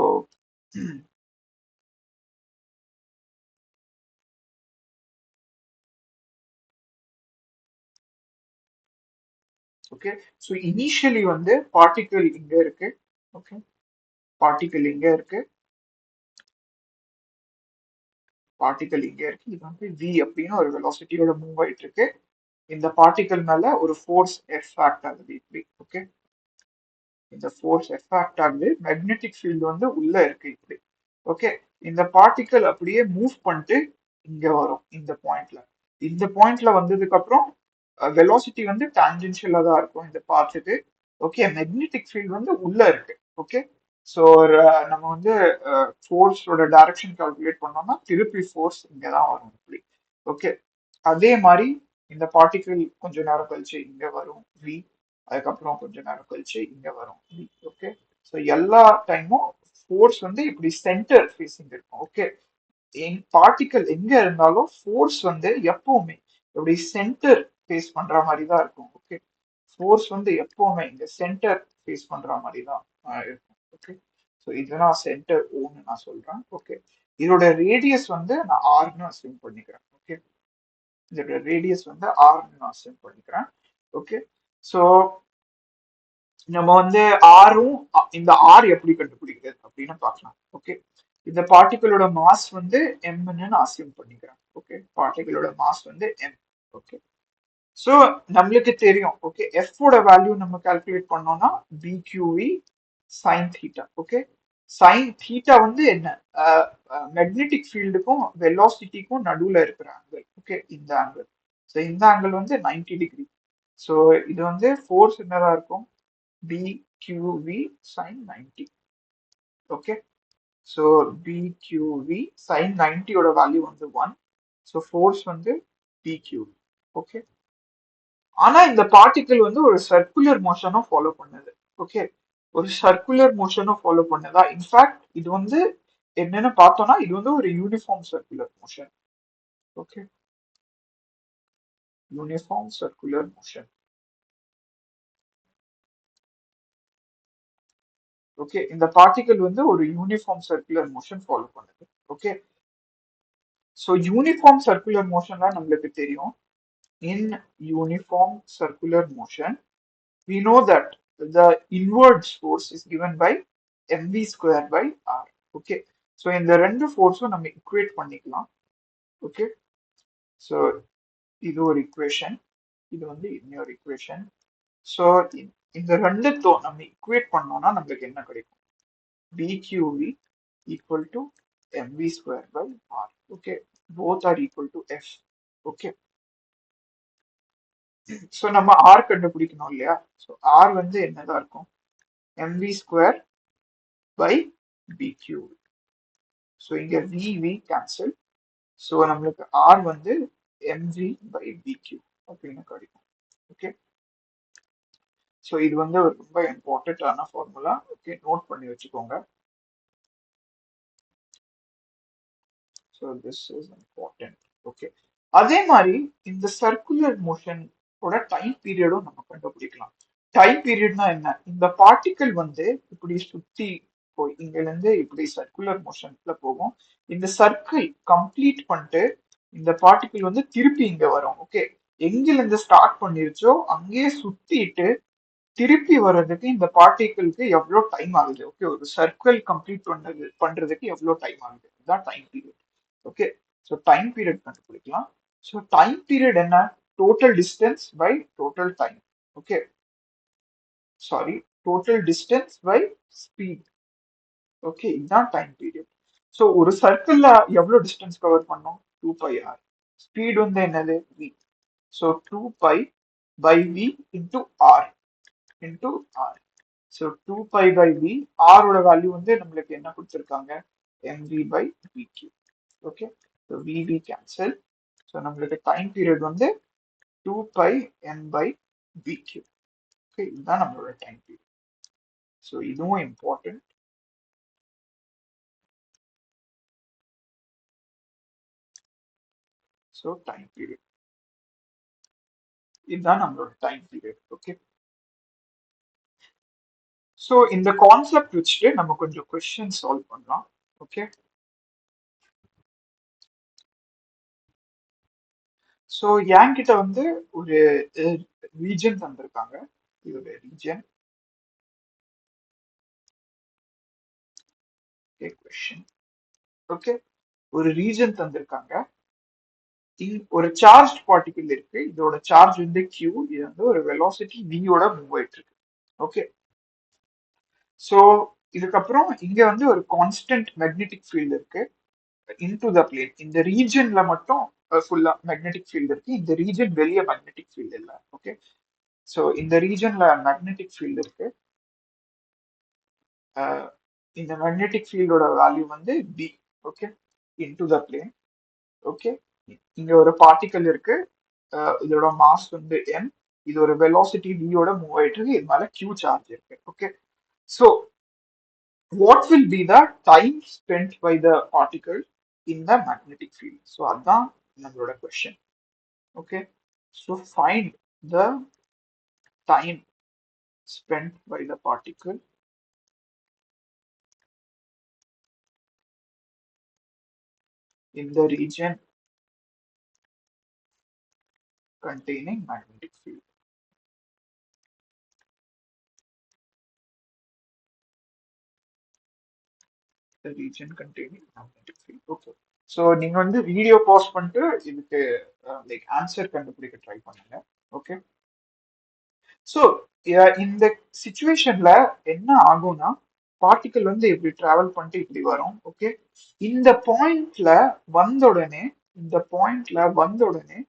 okay, so initially வந்து பார்ட்டிகிள் இங்க இருக்கு. ஓகே, பார்ட்டிகிள் இங்க இருக்கு, பார்ட்டிகிள் இங்க இருக்கு. இது வந்து வி அப்படின்னு ஒரு வெலாசிட்டியோட மூவ் ஆயிட்டு இருக்கு. இந்த பார்ட்டிகிள் மேல ஒரு ஃபோர்ஸ் எஃப் ஆக்ட் ஆகுது இப்படி. ஓகே, இந்த ஃபோர்ஸ் எஃப் ஆக்ட் ஆகுது, மேக்னெட்டிக் ஃபீல்டு வந்து உள்ள இருக்கு இப்படி. ஓகே, இந்த பார்ட்டிகிள் அப்படியே மூவ் பண்ணிட்டு இங்க வரும் இந்த பாயிண்ட்ல. இந்த பாயிண்ட்ல வந்ததுக்கு அப்புறம் வெலாசிட்டி வந்து டான்ஜென்ஷியலா தான் இருக்கும் இந்த பாத்துக்கு. ஓகே, மேக்னெட்டிக் ஃபீல்டு வந்து உள்ள இருக்கு. ஓகே, ஸோ நம்ம வந்து ஃபோர்ஸோட டைரக்ஷன் கால்குலேட் பண்ணோம்னா திருப்பி ஃபோர்ஸ் இங்க தான் வரும் இப்படி. ஓகே, அதே மாதிரி இந்த பார்ட்டிகிள் கொஞ்ச நேரம் கழிச்சு இங்க வரும் வி, அதுக்கப்புறம் கொஞ்ச நேரம் கழிச்சு இங்க வரும் வி. ஓகே, ஸோ எல்லா டைமும் ஃபோர்ஸ் வந்து இப்படி சென்டர் ஃபேசிங் இருக்கும். ஓகே, பார்ட்டிகல் எங்க இருந்தாலும் ஃபோர்ஸ் வந்து எப்பவுமே இப்படி சென்டர் ஃபேஸ் பண்ற மாதிரி தான் இருக்கும். ஓகே, ஃபோர்ஸ் வந்து எப்பவுமே இந்த சென்டர் ஃபேஸ் பண்ற மாதிரி தான் இருக்கும். ஓகே, ஸோ இதுதான் சென்டர் ஓன்னு நான் சொல்றேன். ஓகே, இதோட ரேடியஸ் வந்து நான் ஆர்னு அசியூம் பண்ணிக்கிறேன். ஓகே, இதோட ரேடியஸ் வந்து ஆர்னு நான் அசைன் பண்ணிக்கிறேன். ஓகே, ஸோ நம்ம வந்து ஆரும் இந்த ஆர் எப்படி கண்டுபிடிக்கிறது அப்படின்னு பார்க்கலாம். ஓகே, இந்த பார்ட்டிகளோட மாஸ் வந்து எம்னு நான் அசியூம் பண்ணிக்கிறேன். ஓகே, பார்ட்டிகளோட மாஸ் வந்து எம். ஓகே, ஸோ நம்மளுக்கு தெரியும். ஓகே, எஃப் ஓட வேல்யூ நம்ம கால்குலேட் பண்ணோம்னா b q v sine theta. Okay, sine theta வந்து என்ன, மேக்னெட்டிக் ஃபீல்டுக்கும் வெலாசிட்டிக்கும் நடுவுல இருக்கிற ஆங்கிள். ஓகே, இந்த ஆங்கிள். ஸோ இந்த ஆங்கிள் வந்து 90 டிகிரி. ஸோ இது வந்து ஃபோர்ஸ் என்னதான் இருக்கும், b q v sine 90. Okay, so b q v sine 90 ஓட வேல்யூ வந்து 1. ஸோ ஃபோர்ஸ் வந்து பிக்யூவி. ஓகே, ஆனா இந்த பார்ட்டிகிள் வந்து ஒரு சர்க்குலர் மோஷனும் ஃபாலோ பண்ணுது. ஓகே, ஒரு சர்க்குலர் மோஷனும் ஃபாலோ பண்ணுதா, இன்ஃபேக்ட் இது வந்து என்னன்னு பார்த்தோம்னா இது வந்து ஒரு uniform circular motion. Okay, uniform circular motion. Okay, இந்த பார்ட்டிகிள் வந்து ஒரு யூனிஃபார்ம் சர்க்குலர் மோஷன் ஃபாலோ பண்ணுது. ஓகே, ஸோ யூனிஃபார்ம் சர்க்குலர் மோஷன்லாம் நம்மளுக்கு தெரியும். In uniform circular motion, we know that the inwards force is given by mv square by r. Okay, so இந்த ரெண்டு ஃபோர்ஸும் நம்ம equate பண்ணிக்கலாம். Okay, so இது ஒரு equation, இது வந்து இன்னொரு equation. So இந்த ரெண்டுத்தும் நம்ம equate பண்ணோம்னா நம்மளுக்கு என்ன கிடைக்கும், bqv equal to mv square by r. Okay, both are equal to f. Okay, so நம்ம ஆர் கண்டுபிடிக்கணும் இல்லையா, ஸோ ஆர் வந்து என்னதான் இருக்கும், எம்வி ஸ்கொயர் பை பிக்யூ. ஸோ இங்க விவி கேன்சல். ஸோ நம்மளுக்கு ஆர் வந்து எம்வி பை பிக்யூ அப்படின்னு கிடைக்கும். ஓகே, ஸோ இது வந்து ஒரு ரொம்ப இம்பார்ட்டன்டான ஃபார்முலா. ஓகே, நோட் பண்ணி வச்சுக்கோங்க. So this is important. Okay, அதே மாதிரி இந்த சர்க்குலர் மோஷன் டைம் பீரியடும் நம்ம கண்டுபிடிக்கலாம். டைம் பீரியட்னா என்ன, இந்த பார்ட்டிகிள் வந்து இப்படி சுத்தி போய் இங்க இருந்து இப்படி சர்க்குலர் மோஷன்ல போகும். இந்த சர்க்கிள் கம்ப்ளீட் பண்ணிட்டு இந்த பார்ட்டிகிள் வந்து திருப்பி இங்க வரும். ஓகே, எங்கில இருந்து ஸ்டார்ட் பண்ணிருச்சோ அங்கேயே சுத்திட்டு திருப்பி வர்றதுக்கு இந்த பார்ட்டிகிளுக்கு எவ்வளவு டைம் ஆகுது. ஓகே, ஒரு சர்க்கிள் கம்ப்ளீட் பண்றதுக்கு எவ்வளவு டைம் ஆகுது, இதுதான் time period. Okay, so time period கண்டுபிடிக்கலாம். ஸோ டைம் பீரியட் என்ன, total distance by total time. Okay, sorry, total distance by speed. Okay, இதுதான் டைம் பீரியட். ஸோ ஒரு சர்க்கிள்ல எவ்வளவு டிஸ்டன்ஸ் கவர் பண்ணோம், 2πr. ஸ்பீட் வந்து என்னது, v. So 2π by v into r into r. So 2π by v, r ஓட value வந்து நம்மளுக்கு என்ன கொடுத்துருக்காங்க, mv by vq. Okay, so vv cancel. So நம்மளுக்கு டைம் பீரியட் வந்து 2π n by vq. ஓகே, இதுதான் நம்மளோட டைம் பீரியட். ஸோ இதுவும் இம்பார்ட்டன்ட். ஸோ டைம் பீரியட், இதுதான் நம்மளோட டைம் பீரியட். ஓகே, ஸோ இந்த கான்செப்ட் வச்சுட்டு நம்ம கொஞ்சம் கொஸ்டின் சால்வ் பண்ணலாம். ஓகே, ஸோ என்கிட்ட வந்து ஒரு ரீஜன் தந்திருக்காங்க. இதோட ரீஜன். Okay, question. ஓகே, ஒரு ரீஜன் தந்திருக்காங்க. ஒரு சார்ஜ் பார்ட்டிகிள் இருக்கு, இதோட சார்ஜ் வந்து Q, இது வந்து ஒரு வெலாசிட்டி v யோட மூவ் ஆயிட்டு இருக்கு. ஓகே, ஸோ இதுக்கப்புறம் இங்க வந்து ஒரு கான்ஸ்டன்ட் மேக்னெட்டிக் ஃபீல்டு இருக்கு இன்டு த பிளேன். இந்த ரீஜன்ல மட்டும் ஃபுல்லா மேக்னெட்டிக் ஃபீல்டு இருக்கு, இந்த ரீஜன் வெளியே மேக்னெட்டிக் ஃபீல்டு இல்ல. ஓகே, ஸோ இந்த ரீஜன்ல மேக்னெட்டிக் ஃபீல்டு இருக்கு. இந்த மேக்னெட்டிக் ஃபீல்டோட வேல்யூ வந்து b. Okay, into the plane. Okay, இங்க ஒரு பார்ட்டிகல் இருக்கு, இதோட மாஸ் வந்து m, இது ஒரு வெலாசிட்டி v யோட மூவ் ஆயிட்டு இருக்கு, இது மேல q சார்ஜ் இருக்கு. Okay, so what will be the time spent by the particle in the magnetic field? So அதான் நம்மளோட question. Okay, so find the time spent by the particle in the region containing magnetic field. The region containing magnetic field. Okay. So நீங்க வந்து video pass பண்ணிட்டு இதுக்கு like answer கண்டுபிடிக்க try பண்ணுங்க. Okay. So இந்த சுச்சுவேஷன்ல என்ன ஆகும்னா பார்ட்டிகல் வந்து இப்படி டிராவல் பண்ணிட்டு இப்படி வரும். ஓகே. இந்த பாயிண்ட்ல வந்த உடனே இந்த பாயிண்ட்ல வந்த உடனே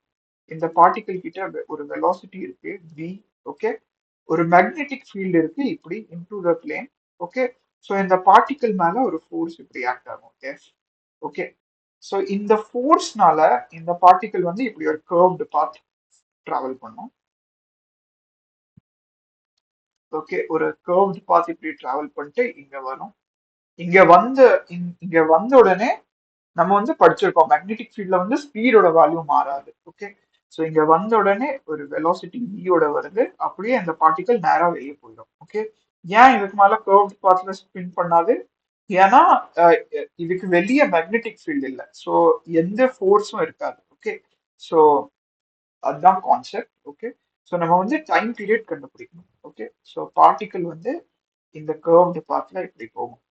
இந்த பார்ட்டிகல் கிட்ட ஒரு வெலாசிட்டி இருக்கு v. ஓகே. ஒரு மேக்னெட்டிக் ஃபீல்டு இருக்கு இப்படி into the plane. Okay. So இந்த பார்ட்டிகல் மேல ஒரு ஃபோர்ஸ் இப்படி ஆக்ட் ஆகும். எஸ். ஓகே. ஸோ இந்த ஃபோர்ஸ்னால இந்த பார்ட்டிகல் வந்து இப்படி ஒரு கர்வ்டு பாத் டிராவல் பண்ணும். ஓகே. ஒரு கர்வ்டு பாத் இப்படி டிராவல் பண்ணிட்டு இங்க வரும். இங்க வந்து இங்க வந்த உடனே நம்ம வந்து படிச்சிருக்கோம் மேக்னெட்டிக் ஃபீல்ட்ல வந்து ஸ்பீடோட வேல்யூ மாறாது. ஓகே. ஸோ இங்க வந்த உடனே ஒரு வெலாசிட்டி வியோட வருது, அப்படியே அந்த பார்ட்டிகல் நேரா வெளியே போயிடும். ஓகே. ஏன் இதுக்கு மேல கர்வ்ட் பாத்ல ஸ்பின் பண்ணாது? ஏன்னா இதுக்கு வெளியே மேக்னெட்டிக் ஃபீல்டு இல்லை, ஸோ எந்த ஃபோர்ஸும் இருக்காது. ஓகே. ஸோ அதுதான் கான்செப்ட். ஓகே. ஸோ நம்ம வந்து டைம் பீரியட் கண்டுபிடிக்கணும். ஓகே. ஸோ பார்ட்டிகல் வந்து இந்த கர்வ்டு பாத்ல இப்படி போகும்.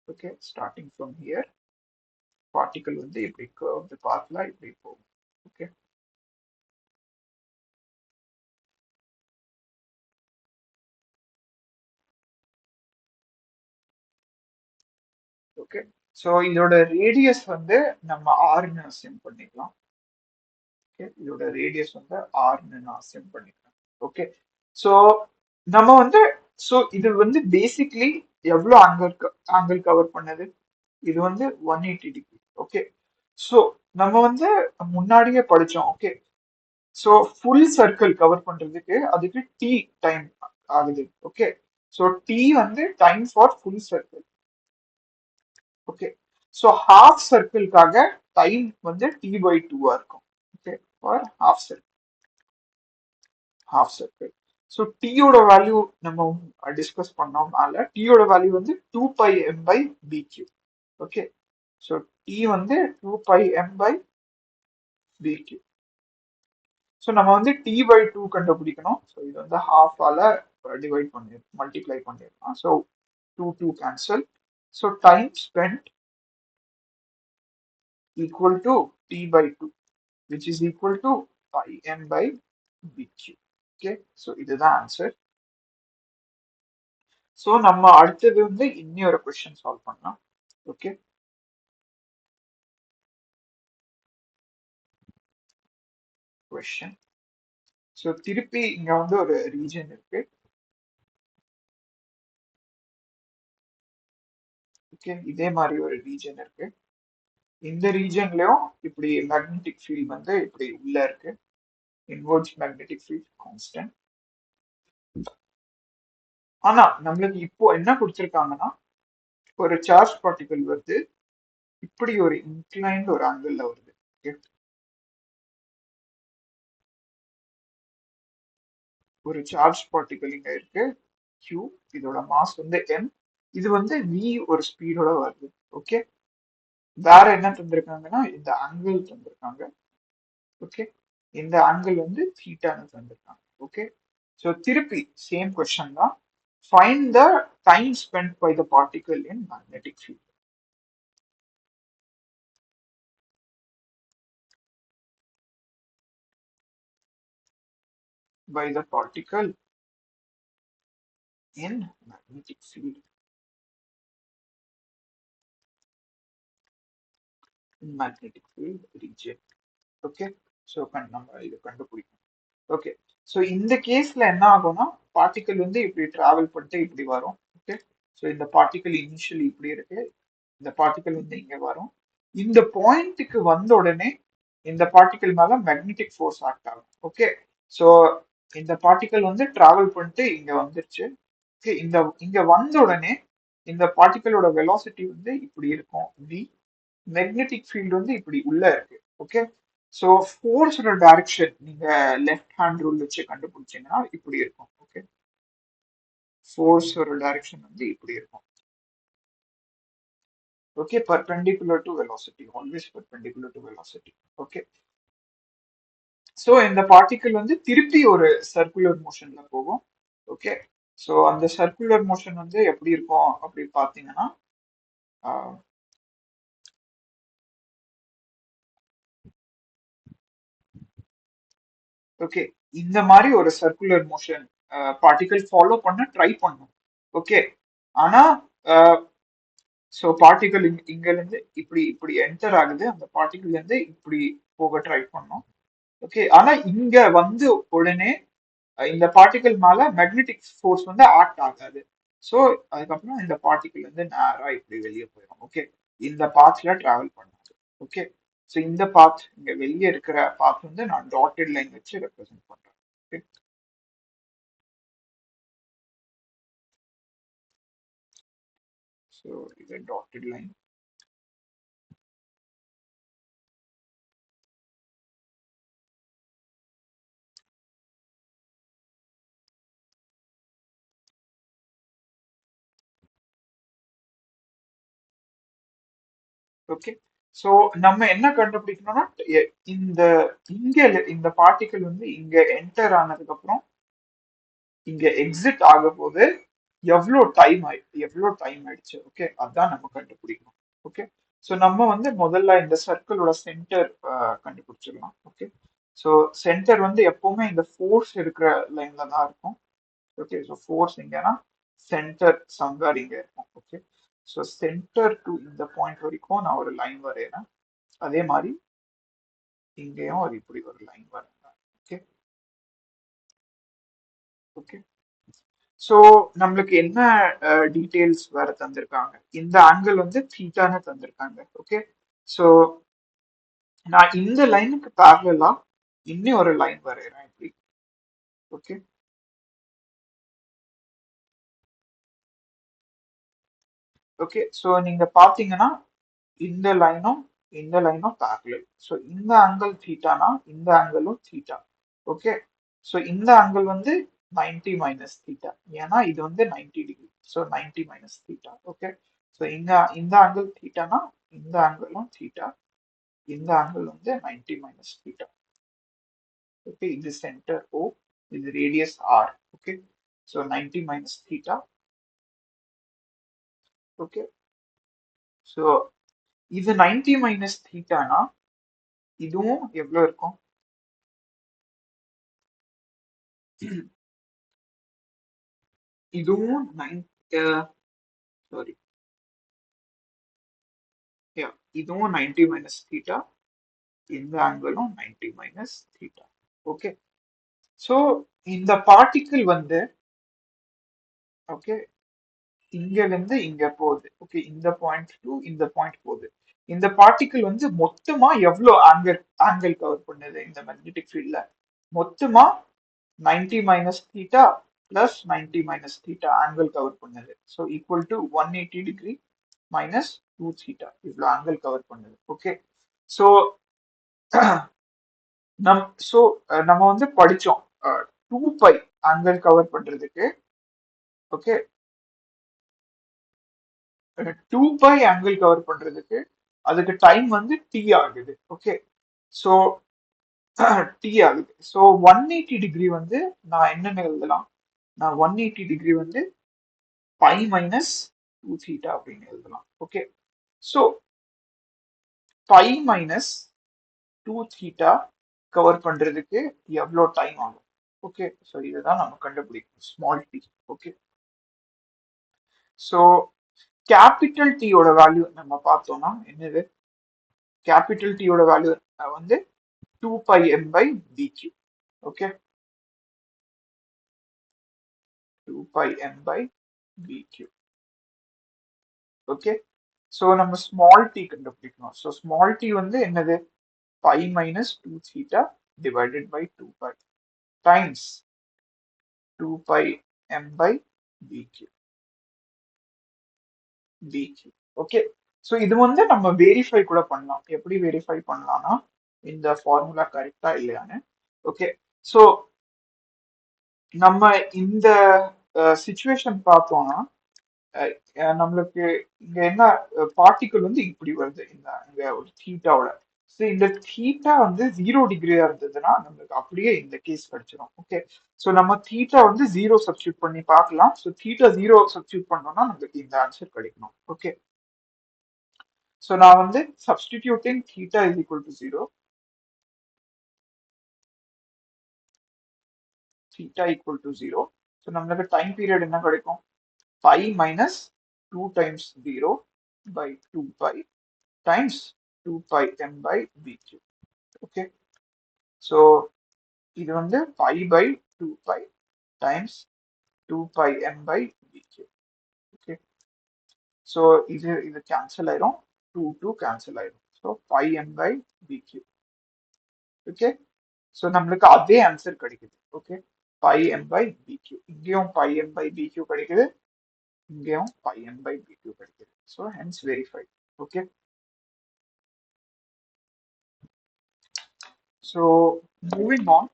Okay. Starting from here particle வந்து இப்படி கர்வ்டு பாத்ல இப்படி போகும். ஓகே. ஓகே. ஸோ இதோட ரேடியஸ் வந்து நம்ம ஆர்னு அசியூம் பண்ணிக்கலாம். ஓகே. இதோட ரேடியஸ் வந்து ஆர்னு நான் அசியூம் பண்ணிக்கலாம். ஓகே. ஸோ நம்ம வந்து ஸோ இது வந்து பேசிக்லி எவ்வளோ ஆங்கிள் கவர் பண்ணது? இது வந்து 180 டிகிரி. ஓகே. ஸோ நம்ம வந்து முன்னாடியே படிச்சோம். Okay. So full circle cover பண்றதுக்கு அதுக்கு டி டைம் ஆகுது. ஓகே. ஸோ டி வந்து time for full circle. Okay. So half சர்க்கிள்காக டைம் வந்து டி பை டூவா இருக்கும். Okay. For half circle. So டீயோட வேல்யூ நம்ம டிஸ்கஸ் பண்ணோம்னால டீயோட வேல்யூ வந்து 2πm by b q. Okay. So t வந்து 2πm பை பிக்யூ. ஸோ நம்ம வந்து டி பை டூ கண்டுபிடிக்கணும். ஸோ இது வந்து ஹாஃபால டிவைட் பண்ணி மல்டிப்ளை பண்ணிடலாம். So two cancel. So time spend equal to t by 2, which is equal to pi m by bq. Okay, so இதுதான் ஆன்சர். ஸோ நம்ம அடுத்தது வந்து இன்னொரு கொஸ்டின் சால்வ் பண்ணலாம். ஓகே. கொஸ்டின். ஸோ திருப்பி இங்க வந்து ஒரு ரீஜன் இருக்கு. ஓகே. இதே மாதிரி ஒரு ரீஜன் இருக்கு. இந்த ரீஜன்லயும் இப்படி மேக்னெட்டிக் ஃபீல்ட் வந்து இப்படி உள்ள இருக்கு. Inverse magnetic field constant. ஆனா நம்மளுக்கு இப்போ என்ன கொடுத்திருக்காங்கன்னா ஒரு சார்ஜ் பார்ட்டிகல் வருது, இப்படி ஒரு இன்க்ளைன்ட் ஒரு ஆங்கிள் வருது. Okay. ஒரு சார்ஜ் பார்ட்டிகல் இங்க இருக்கு Q, இதோட மாஸ் வந்து m, இது வந்து v ஒரு ஸ்பீடோட வருது. ஓகே. வேற என்ன தந்திருக்காங்கன்னா இந்த ஆங்கிள் தந்திருக்காங்க. ஓகே. இந்த ஆங்கிள் வந்து தீட்டான்னு தந்திருக்காங்க. ஓகே. ஸோ திருப்பி சேம் கொஸ்டின் தான். Find the time spend by the particle in magnetic field. By the particle in magnetic field. In magnetic field region. Okay. So நம்ம இது கண்டுபிடிக்கணும். ஓகே. ஸோ இந்த கேஸ்ல என்ன ஆகும்னா பார்ட்டிகல் வந்து இப்படி டிராவல் பண்ணிட்டு இப்படி வரும். ஓகே. ஸோ இந்த பார்ட்டிகல் இனிஷியலி இப்படி இருக்கு, இந்த பார்ட்டிகல் வந்து இங்க வரும். இந்த பாயிண்ட்டுக்கு வந்த உடனே இந்த பார்ட்டிகல் மேல மேக்னெட்டிக் ஃபோர்ஸ் ஆக்ட் ஆகும். ஓகே. ஸோ இந்த பார்ட்டிகல் வந்து டிராவல் பண்ணிட்டு இங்க வந்துருச்சு. ஓகே. இங்க வந்த உடனே இந்த பார்ட்டிகளோட வெலாசிட்டி வந்து இப்படி இருக்கும் v. மேக்னெட்டிக் ஃபீல்டு வந்து இப்படி உள்ள இருக்கு. ஓகே. ஸோ ஃபோர்ஸோட டைரக்ஷன் நீங்க லெஃப்ட் ஹேண்ட் ரூல் வச்சு கண்டுபிடிச்சீங்கன்னா இப்படி இருக்கும். ஓகே. ஃபோர்ஸோட டைரக்ஷன் வந்து இப்படி இருக்கும். Okay. perpendicular to velocity, always perpendicular to velocity. Okay. So இந்த பார்ட்டிக்கிள் வந்து திருப்பி ஒரு சர்க்குலர் மோஷன்ல போகும். ஓகே, ஸோ அந்த சர்க்குலர் மோஷன் வந்து எப்படி இருக்கும் அப்படி பார்த்தீங்கன்னா, ஓகே, இந்த மாதிரி ஒரு சர்க்குலர் மோஷன் பார்ட்டிகிள் ஃபாலோ பண்ண ட்ரை பண்ணும். ஓகே, ஆனா ஸோ பார்ட்டிகிள் இங்க இருந்து இப்படி இப்படி என்டர் ஆகுது, அந்த பார்ட்டிகிள் இருந்து இப்படி போக ட்ரை பண்ணும். ஓகே, ஆனா இங்க வந்து உடனே இந்த பார்ட்டிகிள் மேல மேக்னெட்டிக் ஃபோர்ஸ் வந்து ஆக்ட் ஆகாது. ஸோ அதுக்கப்புறம் இந்த பார்ட்டிகிள் வந்து நேரா இப்படி வெளியே போயிடும். ஓகே, இந்த பாத்ல டிராவல் பண்ணாது. ஓகே, ஸோ இந்த பாத் இங்க வெளியே இருக்கிற பாத் வந்து நான் டாட்டட் லைன் வச்சு ரெப்ரசென்ட் பண்றேன். ஓகே, ஸோ இது டாட்டட் லைன். ஓகே, ஸோ நம்ம என்ன கண்டுபிடிக்கணும்னா இந்த இங்க இந்த பார்ட்டிகிள் வந்து இங்க என்டர் ஆனதுக்கு அப்புறம் இங்க எக்ஸிட் ஆக போது எவ்வளோ டைம் ஆயிடுச்சு. ஓகே, அதான் நம்ம கண்டுபிடிக்கணும். ஓகே, ஸோ நம்ம வந்து முதல்ல இந்த சர்க்கிளோட சென்டர் கண்டுபிடிச்சிடலாம். ஓகே, ஸோ சென்டர் வந்து எப்பவுமே இந்த ஃபோர்ஸ் இருக்கிற லைன்ல தான் இருக்கும். ஓகே, ஸோ ஃபோர்ஸ் இங்கன்னா சென்டர் சம்வேர் இங்க இருக்கும். ஓகே, ஸோ சென்டர் டு இந்த பாயிண்ட் வரைக்கும் நான் ஒரு லைன் வரையறேன். அதே மாதிரி இங்கேயும் ஒரு இப்படி ஒரு லைன் வரையறேன். ஓகே, ஓகே, ஸோ நம்மளுக்கு என்ன டீடைல்ஸ் வேற தந்திருக்காங்க, இந்த ஆங்கிள் வந்து தீட்டான்னு தந்திருக்காங்க. ஓகே, ஸோ நான் இந்த லைனுக்கு பேரலா இன்னும் ஒரு லைன் வரைகிறேன் இப்படி. ஓகே, ஓகே, ஸோ நீங்க பாத்தீங்கன்னா இந்த லைனும் பேரலல். ஸோ இந்த ஆங்கிள் தீட்டானா இந்த ஆங்கிளும் தீட்டா. ஓகே, ஸோ இந்த ஆங்கிள் வந்து 90 மைனஸ் தீட்டா, ஏன்னா இது வந்து 90 degree. So 90 minus theta. Okay, so இந்த ஆங்கிள் தீட்டானா இந்த ஆங்கிளும் தீட்டா, இந்த ஆங்கிள் வந்து 90 மைனஸ் தீட்டா. ஓகே, இது சென்டர் O, இது radius R. Okay, so 90 minus theta. Okay, so இது 90 மைனஸ் தீட்டானா இதுவும் எவ்வளவு இருக்கும்? இதுவும் சாரி, இதுவும் 90 மைனஸ் தீட்டா, இந்த ஆங்கிளும் 90 மைனஸ் தீட்டா. ஓகே, ஸோ இந்த பார்ட்டிக்கிள் வந்து ஓகே இங்க இருந்து இங்க போகுது. ஓகே, இந்த பாயிண்ட் டு இந்த பாயிண்ட் போகுது. இந்த பார்ட்டிக்கிள் வந்து மொத்தமா எவ்வளவு ஆங்கிள் கவர் பண்ணுது இந்த மேக்னெட்டிக் ஃபீல்ட்ல? மொத்தமா 90 minus theta plus 90 minus theta angle cover பண்ணுது. So equal to 180 degree minus 2 theta, இவ்வளவு ஆங்கிள் கவர் பண்ணுது. ஓகே, ஸோ நம் ஸோ நம்ம வந்து படிச்சோம் 2π ஆங்கிள் கவர் பண்றதுக்கு. ஓகே, 2π ஆங்கிள் கவர் பண்றதுக்கு அதுக்கு டைம் வந்து டி ஆகுது. ஓகே, ஸோ டி ஆகுது. ஸோ 180 டிகிரி வந்து நான் என்னென்ன எழுதலாம்? நான் 180 டிகிரி வந்து பை மைனஸ் 2 தீட்டா அப்படின்னு எழுதலாம். Okay, so pi minus 2 theta cover பண்றதுக்கு எவ்வளோ டைம் ஆகும்? ஓகே, ஸோ இதுதான் நம்ம கண்டுபிடிக்கணும், small t. Okay, so capital டீயோட வேல்யூ நம்ம பார்த்தோம்னா என்னது? கேபிட்டல் டீயோட வேல்யூ வந்து 2πm by dq. Okay, 2πm by dq. Okay, so நம்ம ஸ்மால் டி கண்டுபிடிக்கணும். ஸோ ஸ்மால் டி வந்து என்னது? Pi minus 2 theta divided by 2π times 2πm by dq. dq. Okay, so இது வந்து நம்ம வெரிஃபை கூட பண்ணலாம். எப்படி வெரிஃபை பண்ணலாம்னா இந்த ஃபார்முலா கரெக்டா இல்லையான்னு. ஓகே, ஸோ நம்ம இந்த சுச்சுவேஷன் பார்த்தோம்னா நம்மளுக்கு இங்க என்ன பார்ட்டிகிள் வந்து இப்படி வருது, இந்த இங்க ஒரு தீட்டாவோட. ஸோ இந்த தீட்டா வந்து 0 டிகிரியா இருந்ததுன்னா நம்மளுக்கு அப்படியே இந்த கேஸ் கிடைச்சிடும். ஓகே, ஸோ நம்ம தீட்டா வந்து 0 சப்ஸ்டியூட் பண்ணி பார்க்கலாம். ஸோ தீட்டா 0 சப்ஸ்டியூட் பண்ணோம்னா நம்மளுக்கு இந்த ஆன்சர் கிடைக்கணும். ஓகே, ஸோ நான் வந்து substituting theta is equal to 0, theta equal to 0. So நம்மளுக்கு டைம் பீரியட் என்ன கிடைக்கும்? pi minus 2 times 0 by 2 pi times 2 pi m by bq. Okay, so இது வந்து pi by 2 pi times 2 pi m by bq. Okay, so இது cancel ஆயிரும், 2 2 cancel ஆயிரும். So pi m by bq. Okay, so நம்மளுக்கு அதே answer கிடைக்குது. Okay, pi m by bq. இங்கேயும் pi m by bq கிடைக்குது, இங்கேயும் pi m by bq கிடைக்குது. So hence verified. Okay, so moving on.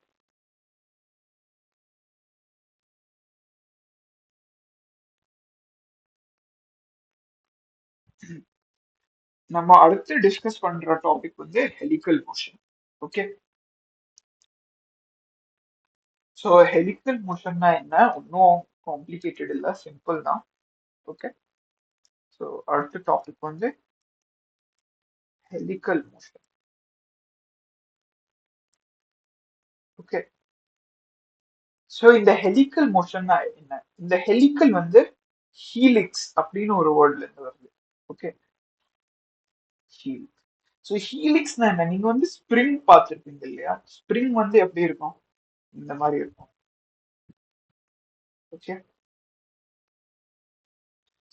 நம்ம அடுத்து டிஸ்கஸ் பண்ற டாபிக் வந்து helical motion. Okay, so helical மோஷன்னா என்ன? ஒன்றும் காம்ப்ளிகேட்டட் இல்லை, சிம்பிள் தான். ஓகே, ஸோ அடுத்த டாபிக் வந்து ஹெலிக்கல் மோஷன். ஓகே, ஸோ இந்த ஹெலிக்கல் மோஷன்னா என்ன? இந்த ஹெலிக்கல் வந்து ஹீலிக்ஸ் அப்படின்னு ஒரு வேர்ட்ல இருந்து வருது. Okay, helix. ஸோ ஹீலிக்ஸ்னா என்ன? நீங்க வந்து ஸ்ப்ரிங் பார்த்துருப்பீங்க இல்லையா? ஸ்ப்ரிங் வந்து எப்படி இருக்கும்? இந்த மாதிரி இருக்கும். ஓகே,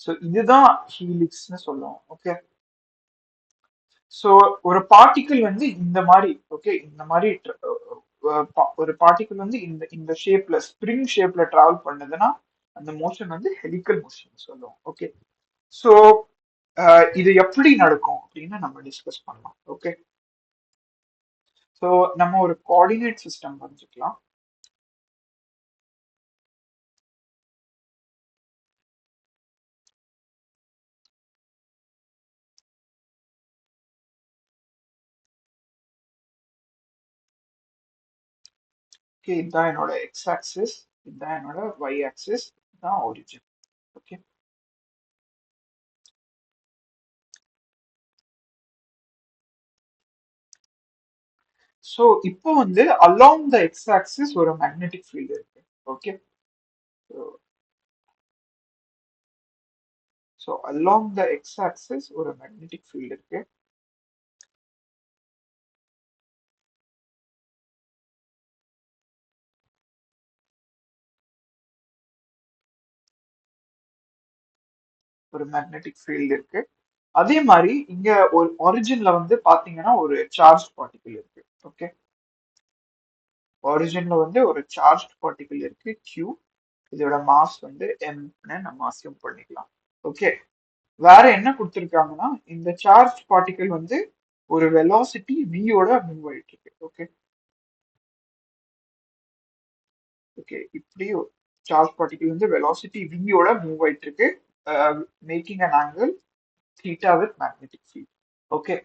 ஸோ இதுதான் ஹீலிக்ஸ்னு சொல்லுவோம். ஓகே, ஸோ ஒரு பார்ட்டிகிள் வந்து இந்த மாதிரி, ஓகே, இந்த மாதிரி ஒரு பார்ட்டிகிள் வந்து இந்த இந்த ஷேப்ல ஸ்ப்ரிங் ஷேப்ல டிராவல் பண்ணுதுன்னா அந்த மோஷன் வந்து ஹெலிக்கல் மோஷன் சொல்லுவோம். ஓகே, ஸோ இது எப்படி நடக்கும் அப்படின்னு நம்ம டிஸ்கஸ் பண்ணலாம். ஓகே, ஸோ நம்ம ஒரு கோஆர்டினேட் சிஸ்டம் வரைஞ்சிக்கலாம். ஓகே, இதுதான் என்னோட எக்ஸ் ஆக்சிஸ், இதுதான் என்னோட ஒய் ஆக்சிஸ், இதுதான் ஒரிஜின். ஓகே, ஸோ இப்போ வந்து அலாங் த எக்ஸ் ஆக்சிஸ் ஒரு மேக்னெட்டிக் ஃபீல்டு இருக்கு. Okay, so along the x axis ஒரு மேக்னெட்டிக் ஃபீல்டு இருக்கு. ஒரு மேக்னெட்டிக் ஃபீல்டு இருக்கு. அதே மாதிரி இங்க ஒரு ஒரிஜின்ல வந்து பாத்தீங்கன்னா ஒரு சார்ஜ் பார்ட்டிகிள் இருக்கு. ஓகே, ஒரிஜின்ல வந்து ஒரு சார்ஜ் பார்ட்டிகிள் இருக்கு Q. இதோட மாஸ் வந்து m நம்ம அசியூம் பண்ணிக்கலாம். ஓகே, வேற என்ன கொடுத்திருக்காங்கன்னா இந்த சார்ஜ் பார்ட்டிகிள் வந்து ஒரு வெலாசிட்டி v யோட மூவ் ஆயிட்டு இருக்கு. ஓகே, ஓகே, இப்படி சார்ஜ் பார்ட்டிகிள் வந்து வெலாசிட்டி v யோட மூவ் ஆயிட்டு இருக்கு, making an angle theta with magnetic field. Okay,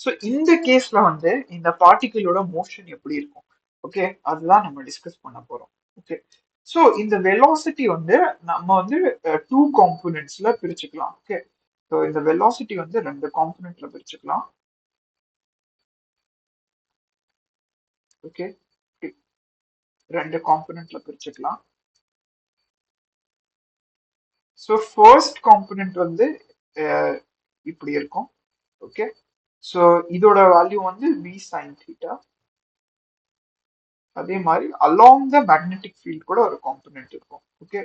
so இந்த கேஸ்ல வந்து இந்த பார்ட்டிகிளோட மோஷன் எப்படி இருக்கும்? ஓகே, அதுதான் நம்ம டிஸ்கஸ் பண்ண போறோம். ஓகே, ஸோ இந்த வெலாசிட்டி வந்து நம்ம வந்து டூ காம்போனன்ட்ஸ்ல பிரிச்சுக்கலாம். ஓகே, ஸோ இந்த வெலாசிட்டி வந்து ரெண்டு காம்போனன்ட்ல பிரிச்சுக்கலாம். ஓகே, ரெண்டு காம்போனன்ட்ல பிரிச்சுக்கலாம். ஸோ ஃபர்ஸ்ட் காம்போனன்ட் வந்து இப்படி இருக்கும். ஓகே, ஸோ இதோட வேல்யூ வந்து v sin theta. அதே மாதிரி அலாங் த மேக்னெட்டிக் ஃபீல்ட் கூட ஒரு காம்போனன்ட் இருக்கும். Okay,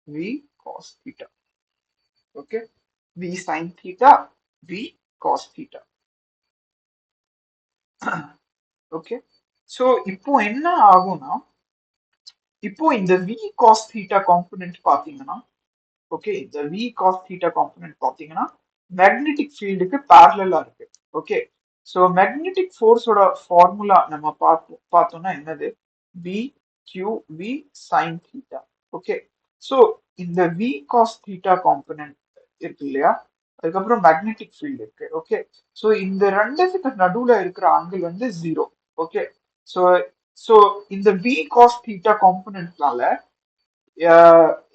v cos theta. Okay, v sin theta, v cos theta. Okay, so இப்போ என்ன ஆகும்னா இப்போ இந்த v cos theta காம்போனன்ட் பாத்தீங்கன்னா, ஓகே, இந்த v cos theta காம்போனன்ட் பாத்தீங்கன்னா மேக்னெட்டிக் ஃபீல்டுக்கு பேரலா இருக்கு. ஓகே, ஸோ மேக்னெட்டிக் ஃபோர்ஸோட ஃபார்முலா நம்ம பார்த்தோம்னா என்னது? v q v sin theta. Okay, so இந்த v cos theta காம்போனன்ட் இருக்கு இல்லையா, அதுக்கப்புறம் மேக்னெட்டிக் ஃபீல்டு இருக்கு. ஓகே, ஸோ இந்த ரெண்டுத்துக்கு நடுவுல இருக்கிற ஆங்கிள் வந்து ஜீரோ. ஓகே, ஸோ ஸோ இந்த வி காஸ் தீட்டா காம்பனன்ட்னால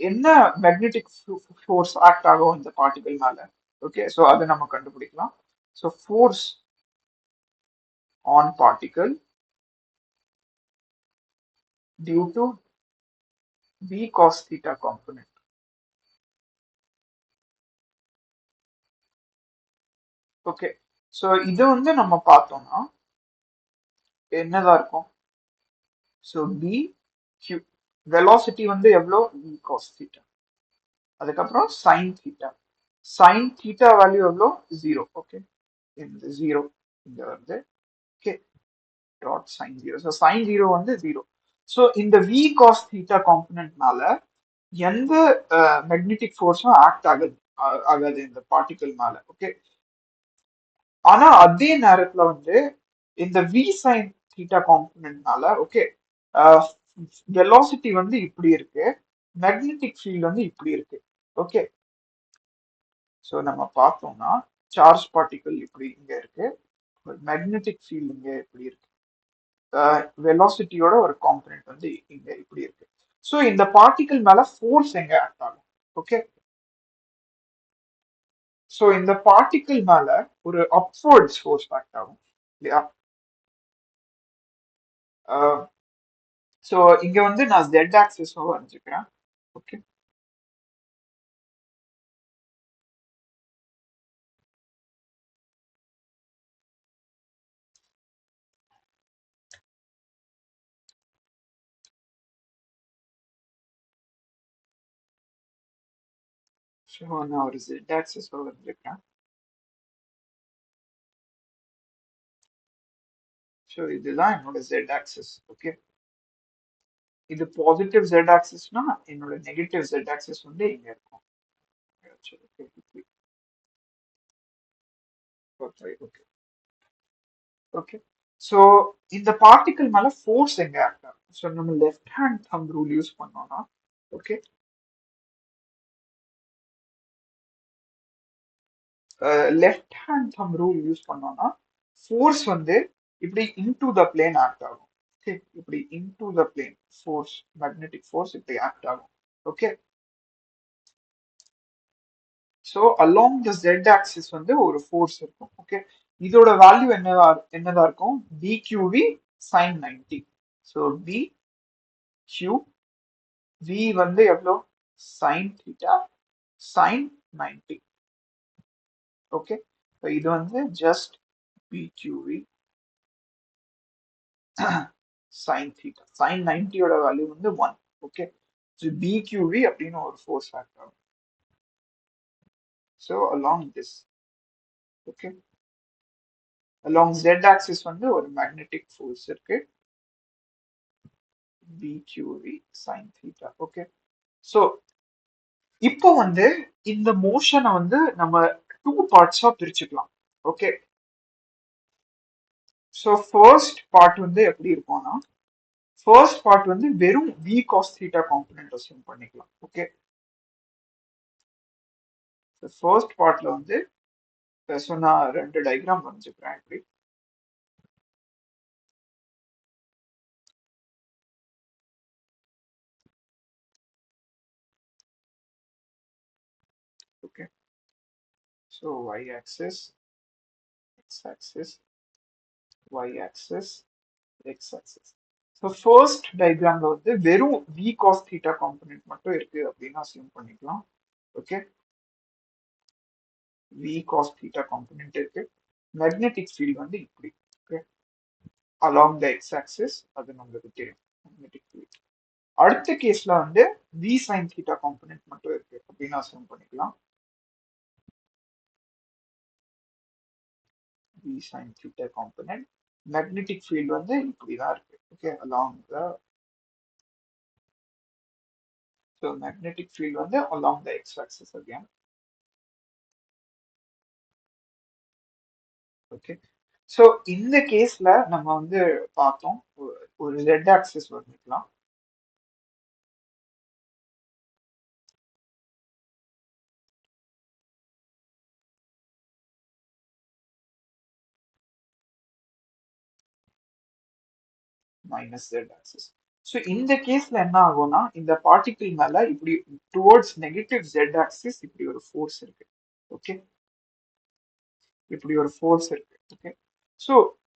என்ன மேக்னெட்டிக் ஃபோர்ஸ் ஆக்ட் ஆகும் இந்த பார்ட்டிகல் மேல. ஓகே, ஸோ அதை நம்ம கண்டுபிடிக்கலாம். So force on particle due to v cos theta component. Okay, so இது வந்து நம்ம பார்த்தோம்னா என்னதான் இருக்கும். ஸோ பி கியூ வெலாசிட்டி வந்து எவ்வளோ வி காஸ் தீட்டா, அதுக்கப்புறம் sign theta. Sine theta value எவ்வளோ ஜீரோ. ஓகே, இந்த ஜீரோ இங்க வருது. Okay, dot sign zero. So sine zero வந்து ஜீரோ. ஸோ இந்த வி காஸ் தீட்டா காம்பனன்ட்னால எந்த மேக்னெட்டிக் ஃபோர்ஸும் ஆக்ட் ஆகாது இந்த பார்ட்டிகல் மேல. ஓகே, ஆனா அதே நேரத்துல வந்து இந்த வி சைன் தீட்டா காம்பனன்ட்னால ஓகே வெலாசிட்டி வந்து இப்படி இருக்கு, மேக்னெட்டிக் ஃபீல்ட் வந்து இப்படி இருக்கு. ஓகே, ஸோ நம்ம பார்த்தோம்னா சார்ஜ் பார்ட்டிகல் இப்படி இங்க இருக்கு, மேக்னெட்டிக் ஃபீல்ட் இங்க இப்படி இருக்கு, வெலாசிட்டியோட ஒரு காம்பனன்ட் வந்து இங்க இப்படி இருக்கு. ஸோ இந்த பார்ட்டிகல் மேல ஃபோர்ஸ் எங்க ஆக்ட் ஆகும். ஓகே, ஸோ இந்த பார்ட்டிகல் மேல ஒரு அப்வர்ட்ஸ் ஃபோர்ஸ் ஆக்ட் ஆகும் இல்லையா. ஸோ இங்க வந்து நான் ஜெட் ஆக்சிஸ் வரைஞ்சுக்கிறேன். ஓகே, ஸோ நான் ஒரு ஜெட் ஆக்சிஸ் வரைஞ்சுக்கிறேன். ஸோ இதுதான் என்னோட ஜெட் ஆக்சிஸ். ஓகே, இது பாசிட்டிவ் ஜெட் ஆக்சிஸ்னா என்னோட நெகட்டிவ் ஜெட் ஆக்சிஸ் வந்து இங்க இருக்கும். ஓகே, ஓகே, ஸோ இந்த பார்ட்டிகல் மேல ஃபோர்ஸ் எங்க ஆக்ட் ஆகும். ஸோ நம்ம left hand thumb rule use பண்ணோம்னா okay, left hand thumb rule use பண்ணோம்னா ஃபோர்ஸ் வந்து இப்படி இன்டு த பிளேன் ஆக்ட் ஆகும். ஓகே, இப்படி into the plane force, magnetic force இப்படி ஆக்ட் ஆகும். Okay, so along the z axis வந்து ஒரு ஃபோர்ஸ் இருக்கும். ஓகே, இதோட வேல்யூ என்னதா இருக்கும், b q v sine 90. So b q v வந்து எவ்வளோ சைன் தீட்டா சைன் 90. ஓகே, இது வந்து just b q v sine theta sine 90யோட வேல்யூ வந்து 1. ஓகே, ஸோ பி கியூவி அப்படின்னு ஒரு ஃபோர்ஸ் ஆக்ட் ஆகும். So along this okay, along z axis வந்து ஒரு மேக்னெட்டிக் ஃபோர்ஸ் இருக்கு, b q v sine theta. Okay, so இப்போ வந்து இந்த மோஷனை வந்து நம்ம டூ பார்ட்ஸா பிரிச்சுக்கலாம். ஓகே, ஸோ ஃபர்ஸ்ட் பார்ட் வந்து எப்படி இருக்கும்னா, ஃபர்ஸ்ட் பார்ட் வந்து வெறும் v cos theta component assume பண்ணிக்கலாம். ஓகே, ஃபர்ஸ்ட் பார்ட்ல வந்து ஸோ நான் ரெண்டு டயக்ராம் வரைஞ்சுக்கிறேன் இப்படி. Okay, so y axis, x axis, y axis, x axis. So first டயக்ராம்ல வந்து வெறும் வி காஸ் தீட்டா காம்பனன்ட் மட்டும் இருக்கு அப்படின்னு அசியூம் பண்ணிக்கலாம். Okay, v cos theta component இருக்கு, மேக்னெட்டிக் ஃபீல்ட் வந்து இப்படி. Okay, along the x axis அது நம்மளுக்கு தெரியும் மேக்னெட்டிக் ஃபீல்ட். அடுத்த கேஸ்ல வந்து வி சைன் தீட்டா காம்பனன்ட் மட்டும் இருக்கு அப்படின்னு அசியூம் பண்ணிக்கலாம். V sine theta component, magnetic field வந்து இப்படிதான் இருக்கு. Okay, along the so magnetic field வந்து along the x axis again. Okay, so இந்த கேஸ்ல நம்ம வந்து பார்த்தோம் ஒரு ஜெட் ஆக்சிஸ் வந்துக்கலாம். Minus z axis. ஸோ இந்த கேஸ்ல என்ன ஆகும்னா இந்த பார்ட்டிகிள் மேல இப்படி டுவர்ட்ஸ் நெகட்டிவ் ஜெட் ஆக்சிஸ் இப்படி ஒரு ஃபோர்ஸ் இருக்கு. ஓகே, இப்படி ஒரு ஃபோர்ஸ் இருக்கு. ஓகே, ஸோ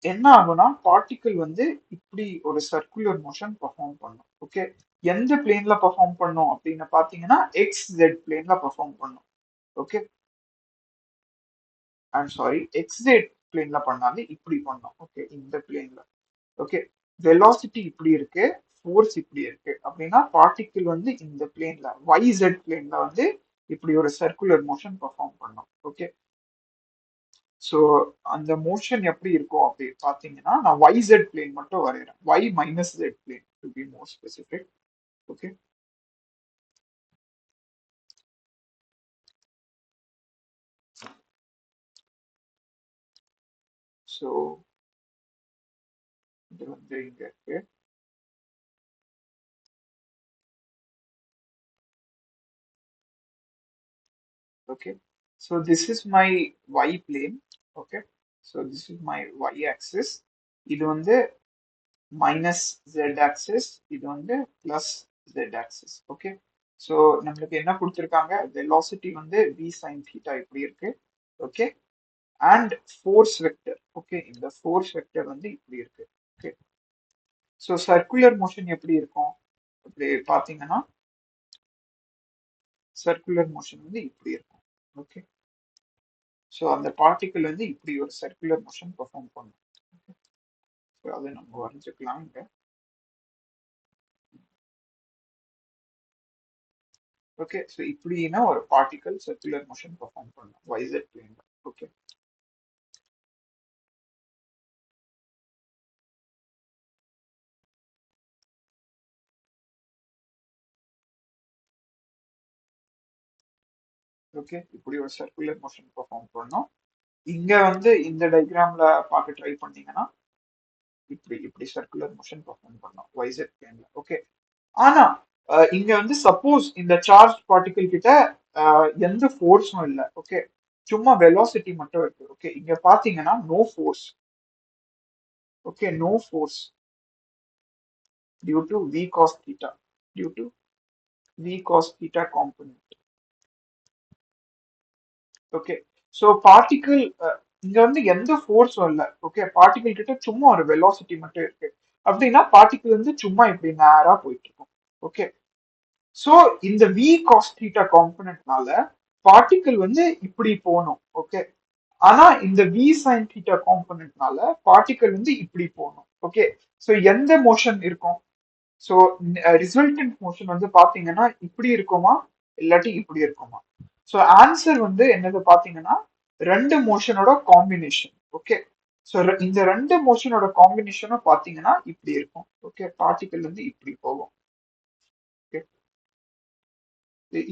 என்ன ஆகும்னா பார்ட்டிகிள் வந்து இப்படி ஒரு சர்க்குலர் மோஷன் பெர்ஃபார்ம் பண்ணும். ஓகே, எந்த பிளேன்ல பெர்ஃபார்ம் பண்ணும் அப்படின்னு பாத்தீங்கன்னா எக்ஸ் ஜெட் பிளேன்ல பெர்ஃபார்ம் பண்ணும். Okay, I'm sorry, x z பிளேன்ல பண்ணாலும் இப்படி பண்ணும். ஓகே, இந்த பிளேன்ல. ஓகே, வெலாசிட்டி இப்படி இருக்கு, ஃபோர்ஸ் இப்படி இருக்கு அப்படின்னா பார்ட்டிகிள் வந்து இந்த பிளேன்ல YZ பிளேன்ல வந்து இப்படி ஒரு சர்க்குலர் மோஷன் பெர்ஃபார்ம் பண்ணும். ஓகே, ஸோ அந்த மோஷன் எப்படி இருக்கும் அப்படி பார்த்தீங்கன்னா நான் YZ பிளேன் மட்டும் வரைகிறேன். Y minus Z plane to be more specific. Okay, so இது வந்து இங்க இருக்கு. Okay, so this is my y plane. Okay, so this is my y axis. இது வந்து மைனஸ் z axis, இது வந்து plus z axis. Okay, so நம்மளுக்கு என்ன கொடுத்துருக்காங்க, வெலாசிட்டி வந்து v sin theta இப்படி இருக்கு. Okay, and force vector. Okay, இந்த ஃபோர்ஸ் வெக்டர் வந்து இப்படி இருக்கு. ஓகே, ஸோ சர்க்குலர் மோஷன் எப்படி இருக்கும் அப்படி பார்த்தீங்கன்னா சர்க்குலர் மோஷன் வந்து இப்படி இருக்கும். ஓகே, ஸோ அந்த பார்ட்டிகிள் வந்து இப்படி ஒரு சர்க்குலர் மோஷன் பெர்ஃபார்ம் பண்ணும். ஸோ அதை நம்ம வரைஞ்சிக்கலாம் இங்க. ஓகே, ஸோ இப்படின்னா ஒரு பார்ட்டிகல் சர்க்குலர் மோஷன் பெர்ஃபார்ம் பண்ணும் YZ பிளேன்ல. ஓகே, ஓகே, இப்படி ஒரு சர்க்குலர் மோஷன் பெர்ஃபார்ம் பண்ணும். இங்க வந்து இந்த டயக்ராம்ல பார்க்க ட்ரை பண்ணீங்கன்னா இப்படி இப்படி சர்க்குலர் மோஷன் பெர்ஃபார்ம் பண்ணும் YZ பிளேன்ல. ஓகே, ஆனா இங்க வந்து சப்போஸ் இந்த சார்ஜ் பார்ட்டிகிள் கிட்ட எந்த ஃபோர்ஸும் இல்லை. ஓகே, சும்மா வெலாசிட்டி மட்டும் இருக்கு. ஓகே, இங்க பாத்தீங்கன்னா no force. Okay, no force due to v cos theta, due to v cos theta component. Okay, so particle இங்க வந்து எந்த ஃபோர்ஸும் இல்லை. ஓகே, பார்ட்டிகிள் கிட்ட சும்மா ஒரு வெலாசிட்டி மட்டும் இருக்கு அப்படின்னா பார்ட்டிகிள் வந்து சும்மா இப்படி நேரா போயிட்டு இருக்கும். ஓகே, ஸோ இந்த v cos theta காம்பனன்ட்னால பார்ட்டிகிள் வந்து இப்படி போகணும். ஓகே, ஆனா இந்த v sin theta காம்பனன்ட்னால பார்ட்டிகிள் வந்து இப்படி போகணும். ஓகே, ஸோ எந்த மோஷன் இருக்கும், ஸோ ரிசல்டன்ட் மோஷன் வந்து பாத்தீங்கன்னா இப்படி இருக்குமா இல்லாட்டி இப்படி இருக்குமா. ஸோ ஆன்சர் வந்து என்னது பாத்தீங்கன்னா ரெண்டு மோஷனோட காம்பினேஷன். ஓகே, ஸோ இந்த ரெண்டு மோஷனோட காம்பினேஷனும் பாத்தீங்கன்னா இப்படி இருக்கும். ஓகே, பார்ட்டிகல் வந்து இப்படி போகும். ஓகே,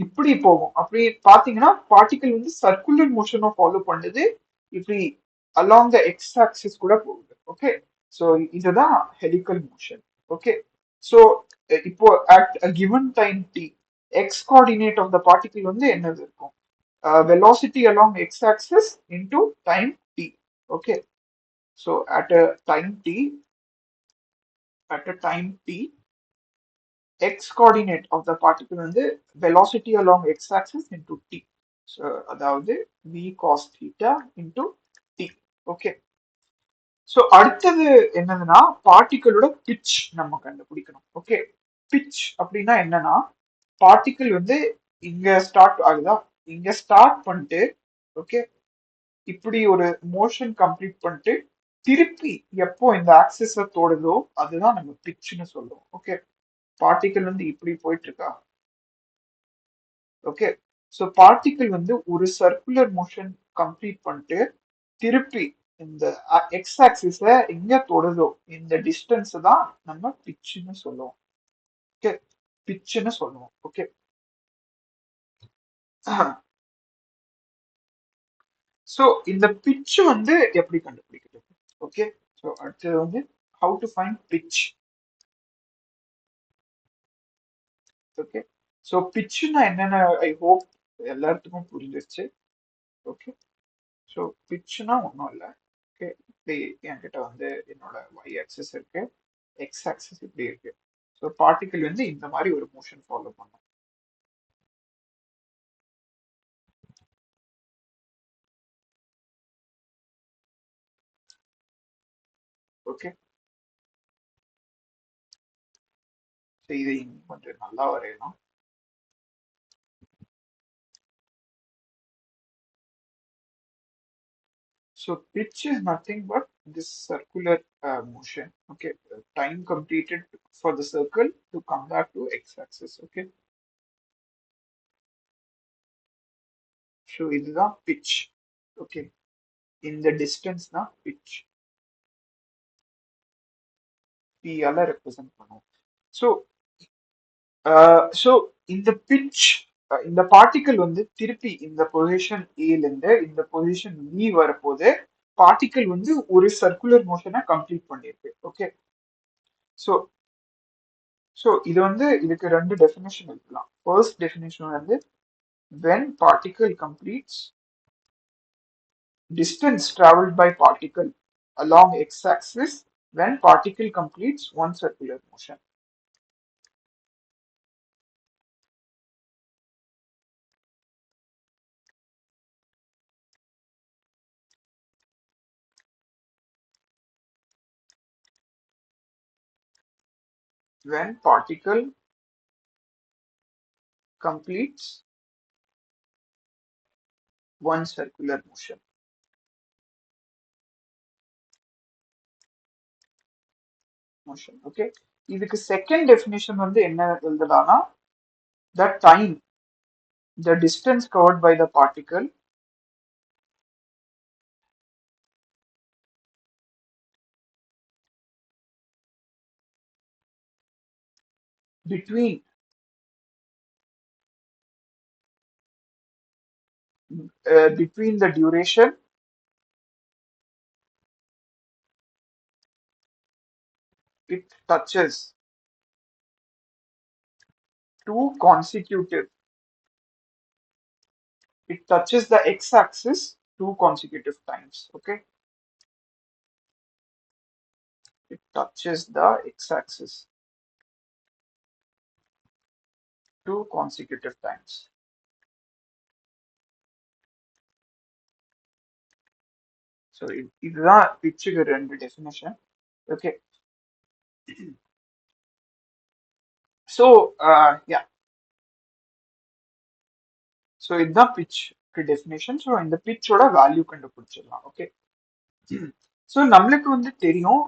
இப்படி போகும். அப்படி பாத்தீங்கன்னா பார்ட்டிகல் வந்து சர்க்குலர் மோஷனை ஃபாலோ பண்ணுது, இப்படி அலாங் த எக்ஸ் ஆக்சிஸ் கூட போகுது. ஓகே, ஸோ இதுதான் ஹெலிக்கல் மோஷன். ஓகே, ஸோ இப்போ at a given time t x coordinate of the particle வந்து என்னது இருக்கும், velocity along x axis into time t. Okay, so at a time t x coordinate of the particle வந்து velocity along x axis into t. So அதாவது v cos theta into t. Okay, so அடுத்தது என்னதுன்னா பார்ட்டிகளோட pitch நம்ம கண்டுபிடிக்கணும். Okay, pitch அப்படின்னா என்னன்னா particle வந்து இங்க ஸ்டார்ட் ஆகுதா, இங்க ஸ்டார்ட் பண்ணிட்டு ஓகே இப்படி ஒரு மோஷன் கம்ப்ளீட் பண்ணிட்டு திருப்பி எப்போ இந்த ஆக்சிஸ தொடுதோ அதுதான் நம்ம பிட்ச்னு சொல்லுவோம். ஓகே, பார்ட்டிகிள் வந்து இப்படி போயிட்டு இருக்கா. ஓகே, ஸோ பார்ட்டிகிள் வந்து ஒரு சர்க்குலர் மோஷன் கம்ப்ளீட் பண்ணிட்டு திருப்பி இந்த எக்ஸ் ஆக்சிஸ எங்க தொடுதோ இந்த டிஸ்டன்ஸ் தான் நம்ம பிட்ச்னு சொல்லுவோம். ஓகே, பிட்ச்னு சொல்லுவோம். ஓகே, ஸோ இந்த பிட்ச் வந்து எப்படி கண்டுபிடிக்கிறது. ஓகே, ஸோ அடுத்தது வந்து how to find pitch. Okay, so பிட்ச்னா என்னன்னு ஐ ஹோப் எல்லாத்துக்கும் புரிஞ்சிருச்சு. ஓகே, ஸோ பிட்ச்னா ஒன்றும் இல்லை. ஓகே, இப்படி என்கிட்ட வந்து என்னோட y ஆக்சிஸ் இருக்கு, எக்ஸ் ஆக்சிஸ் இப்படி இருக்கு. ஸோ பார்ட்டிகிள் வந்து இந்த மாதிரி ஒரு மோஷன் ஃபாலோ பண்ணும். ஓகே, ஸோ இதை கொஞ்சம் நல்லா வரையலாம். So pitch is nothing but this circular motion. Okay, time completed for the circle to come back to x-axis. Okay, so இதுதான் pitch. Okay, in the distance na pitch p ஆல represent பண்ணுவோம். So so இந்த pitch இந்த particle வந்து திருப்பி இந்த position ஏல இருந்து இந்த பொசிஷன் V வரப்போது பார்ட்டிகல் வந்து ஒரு சர்க்குலர் மோஷனை கம்ப்ளீட் பண்ணிருக்கு. ஓகே, ஸோ ஸோ இது வந்து இதுக்கு ரெண்டு டெஃபினேஷன் இருக்கலாம். ஃபர்ஸ்ட் டெஃபினேஷன் வந்து when particle completes distance traveled by particle along x-axis when particle completes one circular motion. When particle completes one circular motion. Okay, இதுக்கு செகண்ட் டெஃபினேஷன் வந்து என்ன எழுதலாம்னா the time, the distance covered by the particle between between the duration it touches two consecutive, it touches the x-axis two consecutive times. Okay, it touches the x-axis two consecutive times. So இதுதான் பிட்சுக்கு ரெண்டு definition. Okay, so yeah, so இதுதான் பிட்சுக்கு definition. So இந்த பிட்சோட value கண்டுபிடிச்சிடலாம். Okay, so நம்மளுக்கு வந்து தெரியும்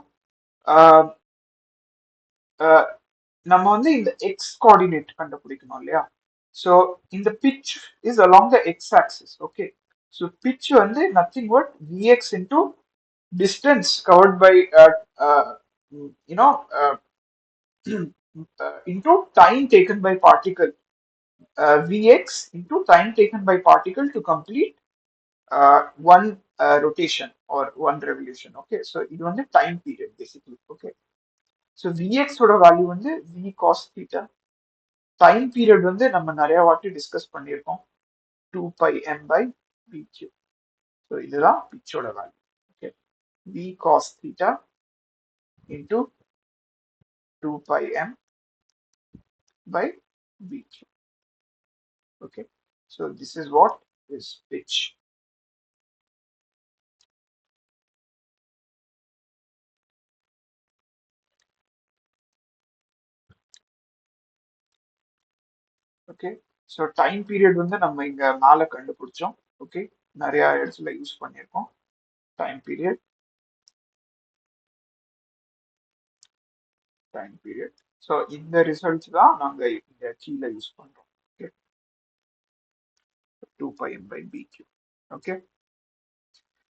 நம்ம வந்து இந்த எக்ஸ் கோஆர்டினேட் கண்டுபிடிக்கணும் இல்லையா? ஸோ இந்த pitch is along the x axis. Okay, so pitch வந்து nothing but v x into distance covered by you know into time taken by particle, Vx into time taken by particle to complete one rotation or one revolution. Okay, so இது வந்து time period basically. Okay, so Vx ஓட value வந்து V cos theta. Time period வந்து நம்ம நிறைய வாட்டி discuss பண்ணியிருக்கோம், 2 pi m by bq. So இதுதான் பிட்சோட value. Okay, V cos theta into 2 pi m by bq. Okay, so this is what is pitch. Okay, so time period வந்து நம்ம இங்க மேலே கண்டுபிடிச்சோம். ஓகே, நிறைய இடத்துல யூஸ் பண்ணியிருக்கோம் time period. Time period, so இந்த ரிசல்ட்ஸ் தான் நாங்க இங்க கீழே யூஸ் பண்றோம். Okay, 2 pi m by bq. Okay,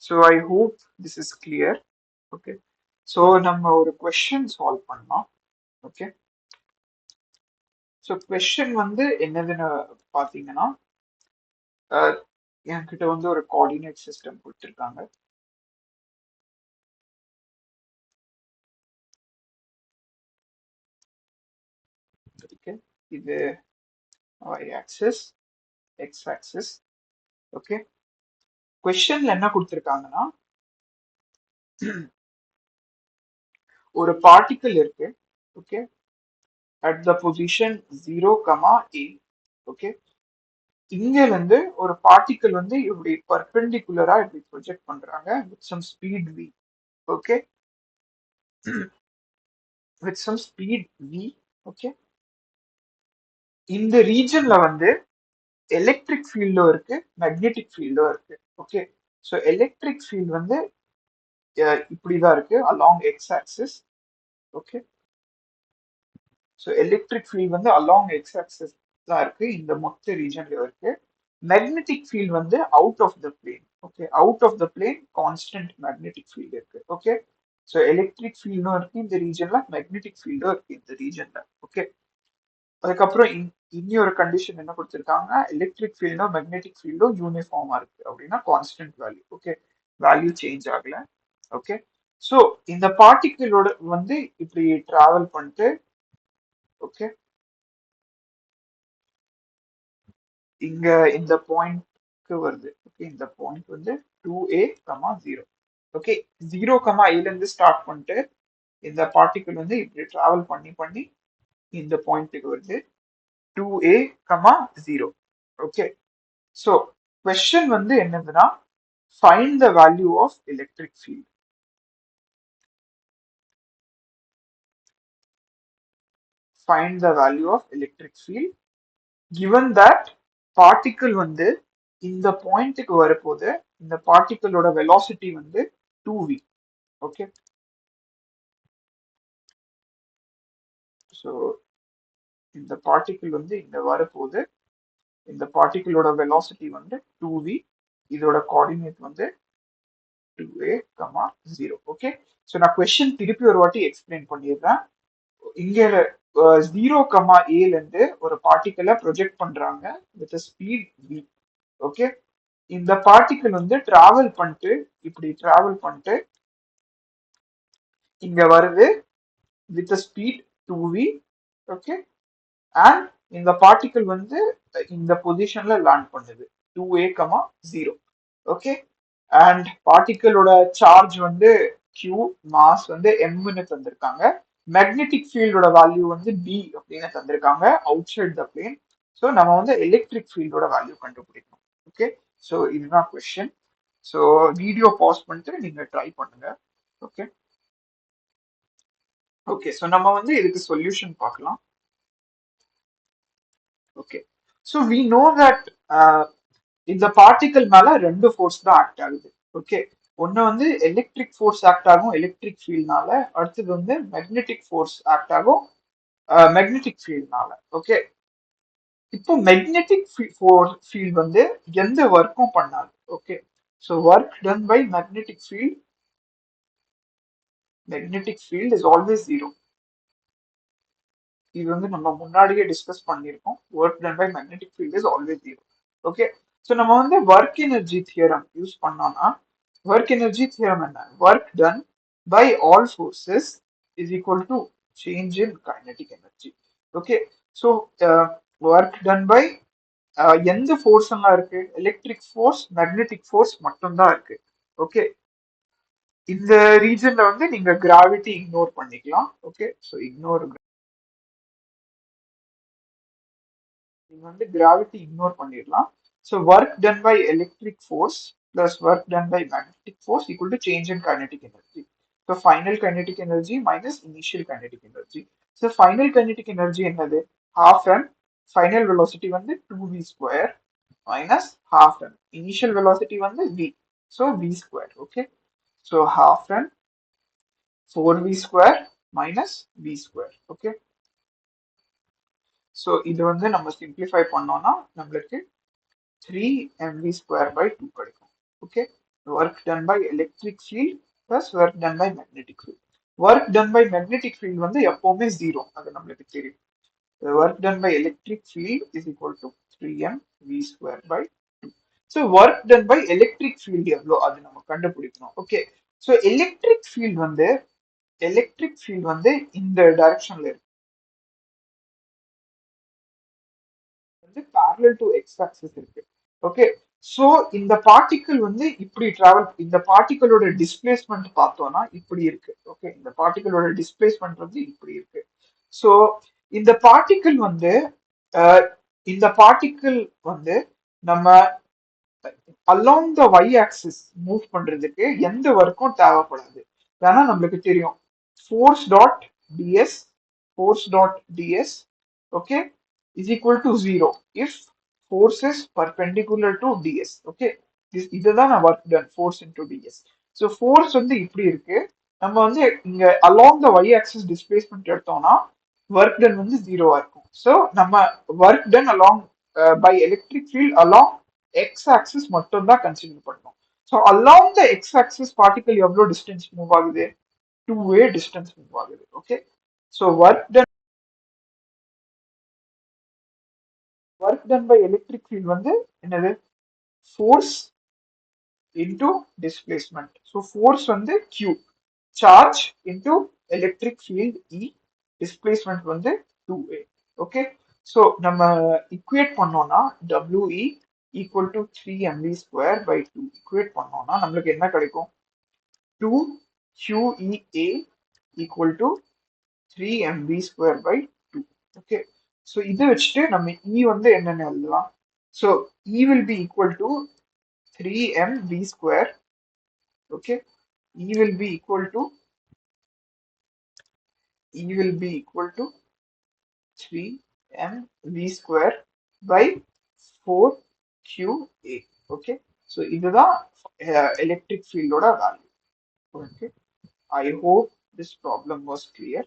so I hope this is clear. Okay, so நம்ம ஒரு கொஸ்டின் சால்வ் பண்ணலாம். ஓகே, ஸோ கொஸ்டின் வந்து என்னதுன்னு பார்த்தீங்கன்னா என்கிட்ட வந்து ஒரு கோஆர்டினேட் சிஸ்டம் கொடுத்துருக்காங்க. ஓகே, இது y axis, x axis. Okay, கொஸ்டின்ல என்ன கொடுத்துருக்காங்கன்னா ஒரு பார்ட்டிக்கிள் இருக்கு. Okay, at the position 0, a. Okay, இங்க இருந்து ஒரு பார்ட்டிக்கிள் வந்து இப்படி பர்பெண்டிகுலரா இப்படி ப்ரொஜெக்ட் பண்றாங்க with some speed v. Okay, with some speed v. Okay, இந்த ரீஜன்ல வந்து எலக்ட்ரிக் ஃபீல்டும் இருக்கு, மேக்னெட்டிக் ஃபீல்டும் இருக்கு. ஓகே, ஸோ எலக்ட்ரிக் ஃபீல்ட் வந்து இப்படிதான் இருக்கு along x axis. Okay, so electric field வந்து அலாங் எக்ஸ் ஆக்சஸ் தான் இருக்கு, இந்த மொத்த ரீஜன்ல இருக்கு. மேக்னெட்டிக் ஃபீல்ட் வந்து out of the plane. Okay, out of the plane constant magnetic field இருக்கு. ஓகே, ஸோ எலக்ட்ரிக் ஃபீல்டும் இருக்கு இந்த ரீஜன்ல, மேக்னெட்டிக் ஃபீல்டும் இருக்கு இந்த ரீஜன்ல. ஓகே, அதுக்கப்புறம் இனி ஒரு கண்டிஷன் என்ன கொடுத்திருக்காங்க, எலக்ட்ரிக் ஃபீல்டும் மேக்னெட்டிக் ஃபீல்டும் யூனிஃபார்மா இருக்கு அப்படின்னா constant value. Okay, value change ஆகல. ஓகே, ஸோ இந்த பார்ட்டிக்கிளோட வந்து இப்படி டிராவல் பண்ணிட்டு, ஓகே, இங்க இந்த பாயிண்ட்க்கு வருது. ஓகே, இந்த பாயிண்ட் வந்து 2a, 0. ஓகே, 0, a ல இருந்து ஸ்டார்ட் பண்ணிட்டு இந்த பார்ட்டிகிள் வந்து இப்படி டிராவல் பண்ணி பண்ணி இந்த பாயிண்ட்டுக்கு வருது 2a, 0. ஓகே, ஸோ கொஸ்டின் வந்து என்னதுன்னா, find the value of electric field. Find the value of electric field given that particle வந்து இந்த பாயிண்ட்டுக்கு வரப்போது இந்த பார்ட்டிகிளோட வெலாசிட்டி வந்து 2v. ஓகே, ஸோ இந்த பார்ட்டிகிள் வந்து இங்க வரப்போது இந்த பார்ட்டிகிளோட வெலாசிட்டி வந்து 2v, இதோட கோஆர்டினேட் வந்து 2a, 0. ஓகே, ஸோ நான் கொஸ்டின் திருப்பி ஒரு வாட்டி எக்ஸ்பிளைன் பண்ணிடுறேன். இங்க 0, a ல இருந்து ஒரு பார்ட்டிகிளை ப்ரொஜெக்ட் பண்றாங்க வித் ஸ்பீட் v. ஓகே, இந்த பார்ட்டிகிள் வந்து டிராவல் பண்ணிட்டு இப்படி டிராவல் பண்ணிட்டு இங்க வருது with speed 2v. Okay, and இந்த பார்ட்டிகிள் வந்து இந்த பொசிஷன்ல லேண்ட் பண்ணுது 2a, 0. ஓகே, அண்ட் பார்ட்டிகிளோட சார்ஜ் வந்து q, மாஸ் வந்து m ன்னு தந்திருக்காங்க. மேக்னெட்டிக் ஃபீல்டோட வேல்யூ வந்து b அப்படின்னு தந்திருக்காங்க outside the plane. So நம்ம வந்து எலக்ட்ரிக் ஃபீல்டோட வேல்யூ கண்டுபிடிக்கணும். ஓகே, ஸோ இதுதான் கொஸ்டின். ஸோ வீடியோ பாஸ் பண்ணிட்டு நீங்க ட்ரை பண்ணுங்க. ஓகே, ஓகே, ஸோ நம்ம வந்து இதுக்கு சொல்யூஷன் பார்க்கலாம். Okay, so we know that இந்த பார்ட்டிகல் மேல ரெண்டு ஃபோர்ஸ் தான் ஆக்ட் ஆகுது. ஓகே, ஒன்னு வந்து எலக்ட்ரிக் ஃபோர்ஸ் ஆக்ட் ஆகும் எலக்ட்ரிக் ஃபீல்ட்னால, அடுத்தது வந்து மேக்னெட்டிக் ஃபோர்ஸ் ஆக்ட் ஆகும் மேக்னெட்டிக் ஃபீல்ட்னால. ஓகே, இப்போ மேக்னெட்டிக் ஃபீல்ட் வந்து எந்த ஒர்க்கும் பண்ணாது. Okay, so work done by magnetic field is always zero. இது வந்து நம்ம முன்னாடியே டிஸ்கஸ் பண்ணியிருக்கோம். Work done by magnetic field is always zero. Okay, so நம்ம வந்து ஒர்க் எனர்ஜி தியரம் யூஸ் பண்ணோம்னா, ஒர்க் எனர்ஜி தியரம் என்ன, work done by all forces is equal to change in kinetic energy. Okay, so work done by எந்த force எல்லாம் இருக்கு, electric force magnetic force மட்டும்தான் இருக்கு. Okay, இந்த ரீஜன்ல வந்து நீங்க கிராவிட்டி இக்னோர் பண்ணிக்கலாம். ஓகே, ஸோ இக்னோர், நீங்க வந்து கிராவிட்டி இக்னோர் பண்ணிடலாம். So work done by electric force plus work done by magnetic force equal to change in kinetic energy. So final kinetic energy minus initial kinetic energy. So final kinetic energy என்னது, half m. Final velocity வந்து 2v square minus half m. Initial velocity வந்து v, so v square. Okay, so half m 4v square minus v square. Okay, so இது வந்து நம்ம simplify பண்ணோம்னா நம்மளுக்கு 3mv square by 2 கிடைக்கும். Okay, work done by electric field plus work done by magnetic field. Work done by magnetic field வந்து எப்பவுமே zero, அது நம்மளுக்கு தெரியும். Work done by electric field is equal to 3mv square by 2. So work done by electric field எவ்வளோ அது நம்ம கண்டுபிடிக்கணும். Okay, so electric field வந்து இந்த டைரக்ஷன்ல இருக்கு, வந்து parallel to x axis இருக்கு. ஓகே, சோ இந்த பார்ட்டிக்கிள் வந்து இப்படி டிராவல், இந்த பார்ட்டிகளோட டிஸ்பிளேஸ்மெண்ட் பார்த்தோம்னா இப்படி இருக்கு. ஓகே, இந்த பார்ட்டிகளோட டிஸ்பிளேஸ்மெண்ட் வந்து இப்படி இருக்கு. சோ இந்த பார்ட்டிக்கிள் வந்து அஹ், இந்த பார்ட்டிக்கிள் வந்து நம்ம along the y axis move பண்றதுக்கு எந்த ஒர்க்கும் தேவைப்படாது. ஏன்னா நம்மளுக்கு தெரியும் force dot d s, force dot d s, okay, is equal to zero if force is perpendicular to d s. Okay, இதுதான் நான் work done, force into d s. So force வந்து இப்படி இருக்கு. நம்ம வந்து இங்க along the y axis displacement எடுத்தோம்னா ஒர்க் டன் வந்து ஜீரோவா இருக்கும். ஸோ நம்ம work done along by electric field along X axis மட்டும் தான் கன்சிடர் பண்ணணும். So along the x axis particle எவ்வளவு டிஸ்டன்ஸ் மூவ் ஆகுது? 2a டிஸ்டன்ஸ் மூவ் ஆகுது. Okay, so work done by electric field வந்து என்னது? Force into displacement. So force வந்து q, charge into electric field E, displacement வந்து 2a. Okay, so நம்ம equate பண்ணோம்னா WE equal to 3mv square by 2 equate பண்ணோம்னா நம்மளுக்கு என்ன கிடைக்கும்? 2QEA equal to 3mv square by 2. Okay. So இதை வச்சுட்டு நம்ம E வந்து என்னன்னு எழுதலாம்? So E will be equal to 3mv square. Okay. E will be equal to E will be equal to 3mv square by 4QA. Okay. So இதுதான் electric field ஓட value. Okay. I hope this problem was clear.